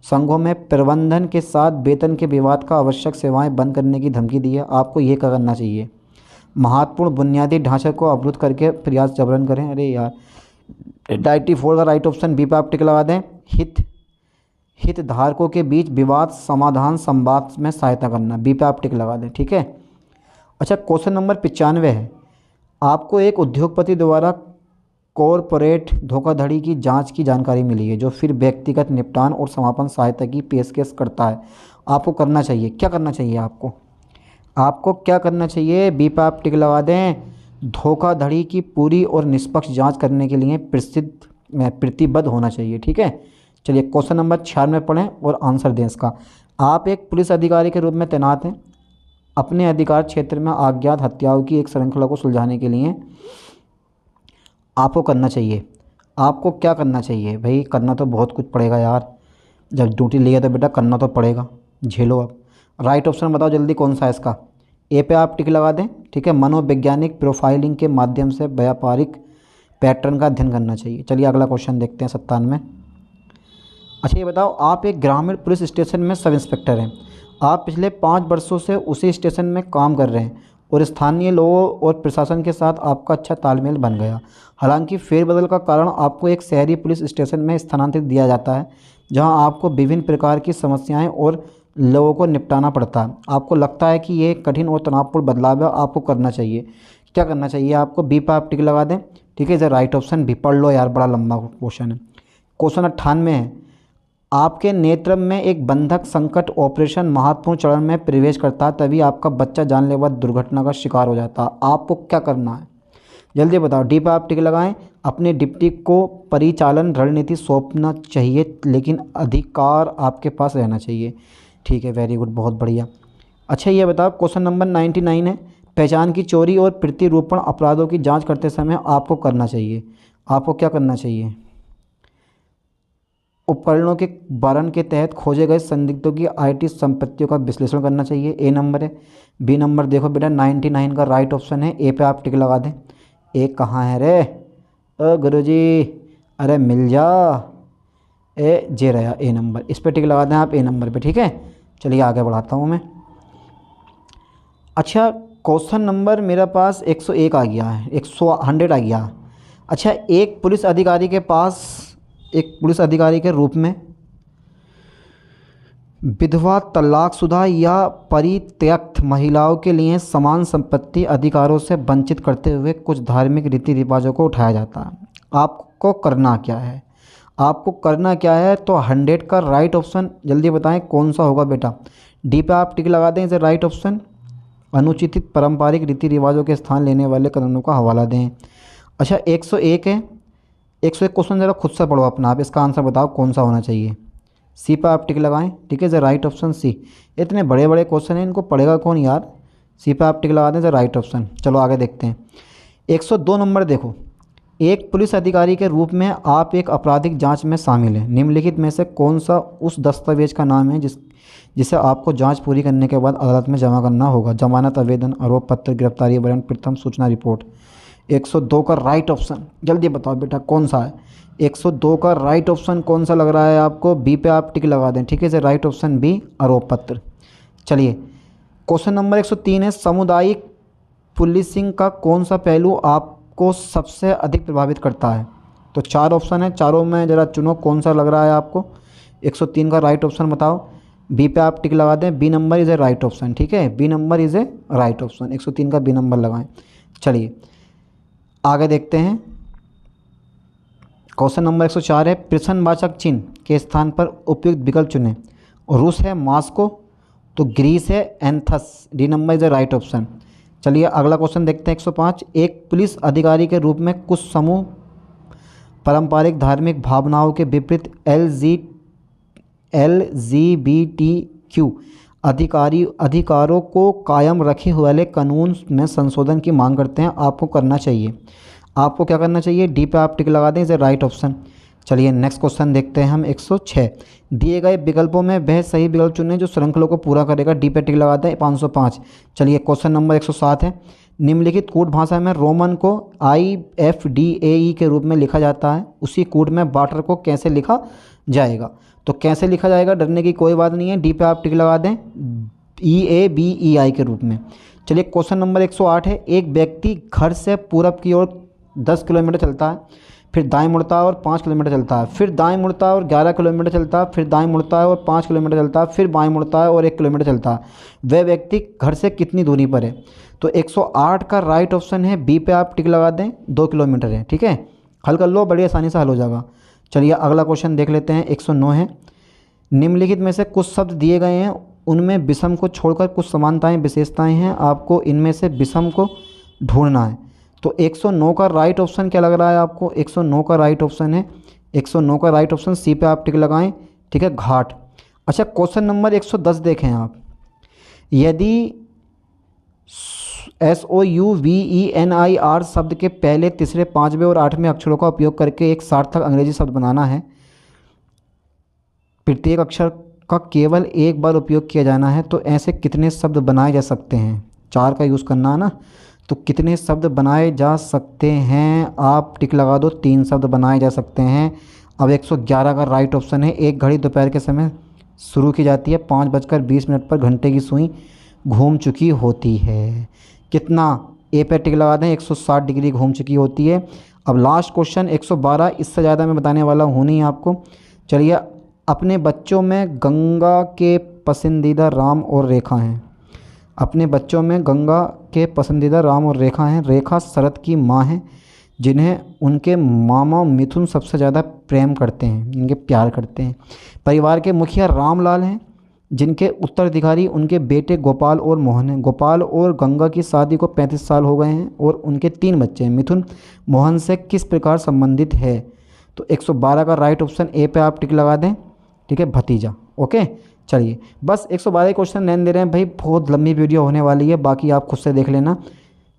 संघों में प्रबंधन के साथ वेतन के विवाद का आवश्यक सेवाएं बंद करने की धमकी दी है, आपको ये करना चाहिए, महत्वपूर्ण बुनियादी ढांचे को अवरुद्ध करके प्रयास जबरन करें। अरे यार 94 का राइट ऑप्शन बी पे आप टिक लगा दें, हितधारकों के बीच विवाद समाधान संवाद में सहायता करना, बी पे आप टिक लगा दें, ठीक है। अच्छा क्वेश्चन नंबर 95 है, आपको एक उद्योगपति द्वारा कॉरपोरेट धोखाधड़ी की जांच की जानकारी मिली है जो फिर व्यक्तिगत निपटान और समापन सहायता की पेशकश करता है। आपको करना चाहिए, क्या करना चाहिए आपको क्या करना चाहिए, बी पे आप टिक लगा दें, धोखाधड़ी की पूरी और निष्पक्ष जांच करने के लिए प्रतिबद्ध होना चाहिए, ठीक है। चलिए क्वेश्चन नंबर 96 पढ़ें और आंसर दें इसका। आप एक पुलिस अधिकारी के रूप में तैनात हैं। अपने अधिकार क्षेत्र में अज्ञात हत्याओं की एक श्रृंखला को सुलझाने के लिए आपको करना चाहिए, आपको क्या करना चाहिए भाई, करना तो बहुत कुछ पड़ेगा यार, जब ड्यूटी लिया तो बेटा करना तो पड़ेगा, झेलो अब। राइट ऑप्शन बताओ जल्दी कौन सा है इसका। ए पे आप टिक लगा दें, ठीक है। मनोवैज्ञानिक प्रोफाइलिंग के माध्यम से व्यापारिक पैटर्न का अध्ययन करना चाहिए। चलिए अगला क्वेश्चन देखते हैं 97। अच्छा ये बताओ, आप एक ग्रामीण पुलिस स्टेशन में सब इंस्पेक्टर हैं। आप पिछले 5 वर्षों से उसी स्टेशन में काम कर रहे हैं और स्थानीय लोगों और प्रशासन के साथ आपका अच्छा तालमेल बन गया। हालांकि फेरबदल का कारण आपको एक शहरी पुलिस स्टेशन में स्थानांतरित दिया जाता है, जहां आपको विभिन्न प्रकार की समस्याएं और लोगों को निपटाना पड़ता है। आपको लगता है कि ये कठिन और तनावपूर्ण बदलाव है, आपको करना चाहिए। क्या करना चाहिए आपको? बी पर आप टिक लगा दें, ठीक है। इज राइट ऑप्शन भी। पढ़ लो यार, बड़ा लंबा क्वेश्चन है। क्वेश्चन 98 है, आपके नेतृत्व में एक बंधक संकट ऑपरेशन महत्वपूर्ण चरण में प्रवेश करता है, तभी आपका बच्चा जानलेवा दुर्घटना का शिकार हो जाता है। आपको क्या करना है? जल्दी बताओ। डी पर आप टिक लगाएं। अपने डिप्टी को परिचालन रणनीति सौंपना चाहिए, लेकिन अधिकार आपके पास रहना चाहिए। ठीक है, वेरी गुड, बहुत बढ़िया। अच्छा ये बताओ, क्वेश्चन नंबर 99 है, पहचान की चोरी और प्रतिरूपण अपराधों की जांच करते समय आपको करना चाहिए। आपको क्या करना चाहिए? उपकरणों के वर्णन के तहत खोजे गए संदिग्धों की आईटी संपत्तियों का विश्लेषण करना चाहिए। ए नंबर है। बी नंबर देखो बेटा, 99 का राइट ऑप्शन है। ए पे आप टिक लगा दें। ए कहाँ है रे? गुरुजी, अरे मिल जा। ए जे रहा ए नंबर, इस पे टिक लगा दें आप, ए नंबर पे, ठीक है। चलिए आगे बढ़ाता हूँ मैं। अच्छा क्वेश्चन नंबर मेरे पास 101 आ गया है, 100 आ गया। अच्छा, एक पुलिस अधिकारी के रूप में विधवा, तलाकशुदा या परित्यक्त महिलाओं के लिए समान संपत्ति अधिकारों से वंचित करते हुए कुछ धार्मिक रीति रिवाजों को उठाया जाता है। आपको करना क्या है? आपको करना क्या है? तो 100 का राइट ऑप्शन जल्दी बताएं कौन सा होगा बेटा? डी पे आप टिक लगा दें, इसे राइट ऑप्शन। अनुचित पारंपरिक रीति रिवाजों के स्थान लेने वाले कानूनों का हवाला दें। अच्छा 101 है, 101 क्वेश्चन ज़रा खुद से पढ़ो अपना आप, इसका आंसर बताओ कौन सा होना चाहिए। सी पर आप टिक लगाएं, ठीक है। The right option C. इतने बड़े बड़े क्वेश्चन हैं, इनको पढ़ेगा कौन यार? सी पर आप टिक लगा दें, द राइट ऑप्शन। चलो आगे देखते हैं। 102 नंबर देखो, एक पुलिस अधिकारी के रूप में आप एक आपराधिक जांच में शामिल हैं। निम्नलिखित में से कौन सा उस दस्तावेज का नाम है जिसे आपको जांच पूरी करने के बाद अदालत में जमा करना होगा? जमानत आवेदन, आरोप पत्र, गिरफ्तारी वारंट, प्रथम सूचना रिपोर्ट। 102 का राइट ऑप्शन जल्दी बताओ बेटा कौन सा है? 102 का राइट ऑप्शन कौन सा लग रहा है आपको? बी पे आप टिक लगा दें, ठीक है। राइट ऑप्शन बी, आरोप पत्र। चलिए क्वेश्चन नंबर 103 है, सामुदायिक पुलिसिंग का कौन सा पहलू आपको सबसे अधिक प्रभावित करता है? तो 4 ऑप्शन है, चारों में ज़रा चुनो कौन सा लग रहा है आपको। 103 का राइट ऑप्शन बताओ। बी पे आप टिक लगा दें, B number is a right option, ठीक है। B number is a right option, 103 का बी नंबर लगाएं। चलिए आगे देखते हैं। क्वेश्चन नंबर 104 है, प्रश्नवाचक चिन्ह के स्थान पर उपयुक्त विकल्प चुनें। और रूस है मॉस्को, तो ग्रीस है anthers. D number is a right option. चलिए अगला क्वेश्चन देखते हैं। 105, एक पुलिस अधिकारी के रूप में कुछ समूह पारंपरिक धार्मिक भावनाओं के विपरीत LGBTQ अधिकारों को कायम रखे वाले कानून में संशोधन की मांग करते हैं। आपको करना चाहिए। आपको क्या करना चाहिए? डी पे आप टिक लगा दें, इसे राइट ऑप्शन। चलिए नेक्स्ट क्वेश्चन देखते हैं हम। 106, दिए गए विकल्पों में वह सही विकल्प चुनें जो श्रृंखला को पूरा करेगा। डी पे टिक लगा दें, 505। चलिए क्वेश्चन नंबर 107 है, निम्नलिखित कूट भाषा में रोमन को IFDAE के रूप में लिखा जाता है, उसी कूट में वाटर को कैसे लिखा जाएगा? तो कैसे लिखा जाएगा, डरने की कोई बात नहीं है। डी पे आप टिक लगा दें, EABEI के रूप में। चलिए क्वेश्चन नंबर 108 है, एक व्यक्ति घर से पूरब की ओर 10 किलोमीटर चलता है, फिर दाएं मुड़ता है और 5 किलोमीटर चलता है, फिर दाएं मुड़ता है और 11 किलोमीटर चलता है, फिर दाएं मुड़ता है और 5 किलोमीटर चलता है, फिर बाएं मुड़ता है और 1 किलोमीटर चलता है। वह व्यक्ति घर से कितनी दूरी पर है? तो 108 का राइट ऑप्शन है बी पे आप टिक लगा दें, 2 किलोमीटर है, ठीक है। हल कर लो, बड़ी आसानी से हल हो जाएगा। चलिए अगला क्वेश्चन देख लेते हैं। 109 है, निम्नलिखित में से कुछ शब्द दिए गए हैं, उनमें विषम को छोड़कर कुछ समानताएं विशेषताएं हैं, आपको इनमें से विषम को ढूंढना है। तो 109 का राइट ऑप्शन क्या लग रहा है आपको? 109 का राइट ऑप्शन है, 109 का राइट ऑप्शन सी पे आप टिक लगाएं, ठीक है, घाट। अच्छा क्वेश्चन नंबर 110 देखें आप, यदि SOUVENIR शब्द के पहले, तीसरे, 5वें और 8वें अक्षरों का उपयोग करके एक सार्थक अंग्रेजी शब्द बनाना है, प्रत्येक अक्षर का केवल एक बार उपयोग किया जाना है, तो ऐसे कितने शब्द बनाए जा सकते हैं? 4 का यूज़ करना है ना। तो कितने शब्द बनाए जा सकते हैं, आप टिक लगा दो। 3 शब्द बनाए जा सकते हैं। अब 111 का राइट ऑप्शन है। एक घड़ी दोपहर के समय शुरू की जाती है, 5:20 पर घंटे की सुई घूम चुकी होती है। कितना, ए पे टिक लगा दें, 160 डिग्री घूम चुकी होती है। अब लास्ट क्वेश्चन 112, इससे ज़्यादा मैं बताने वाला हूँ नहीं आपको। चलिए, अपने बच्चों में गंगा के पसंदीदा राम और रेखा हैं। अपने बच्चों में गंगा के पसंदीदा राम और रेखा हैं। रेखा शरद की माँ हैं, जिन्हें उनके मामा मिथुन सबसे ज़्यादा प्रेम करते हैं, इनके प्यार करते हैं। परिवार के मुखिया रामलाल हैं, जिनके उत्तराधिकारी उनके बेटे गोपाल और मोहन हैं। गोपाल और गंगा की शादी को 35 साल हो गए हैं और उनके 3 बच्चे हैं। मिथुन मोहन से किस प्रकार संबंधित है? तो 112 का राइट ऑप्शन ए पे आप टिक लगा दें, ठीक है, भतीजा। ओके, चलिए बस 112 क्वेश्चन लेने दे रहे हैं भाई, बहुत लंबी वीडियो होने वाली है, बाकी आप खुद से देख लेना,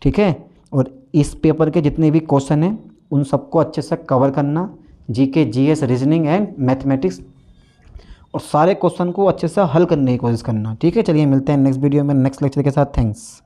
ठीक है। और इस पेपर के जितने भी क्वेश्चन हैं उन सबको अच्छे से कवर करना, GK, GS, reasoning and mathematics, और सारे क्वेश्चन को अच्छे से हल करने की कोशिश करना, ठीक है। चलिए मिलते हैं नेक्स्ट वीडियो में नेक्स्ट लेक्चर के साथ। थैंक्स।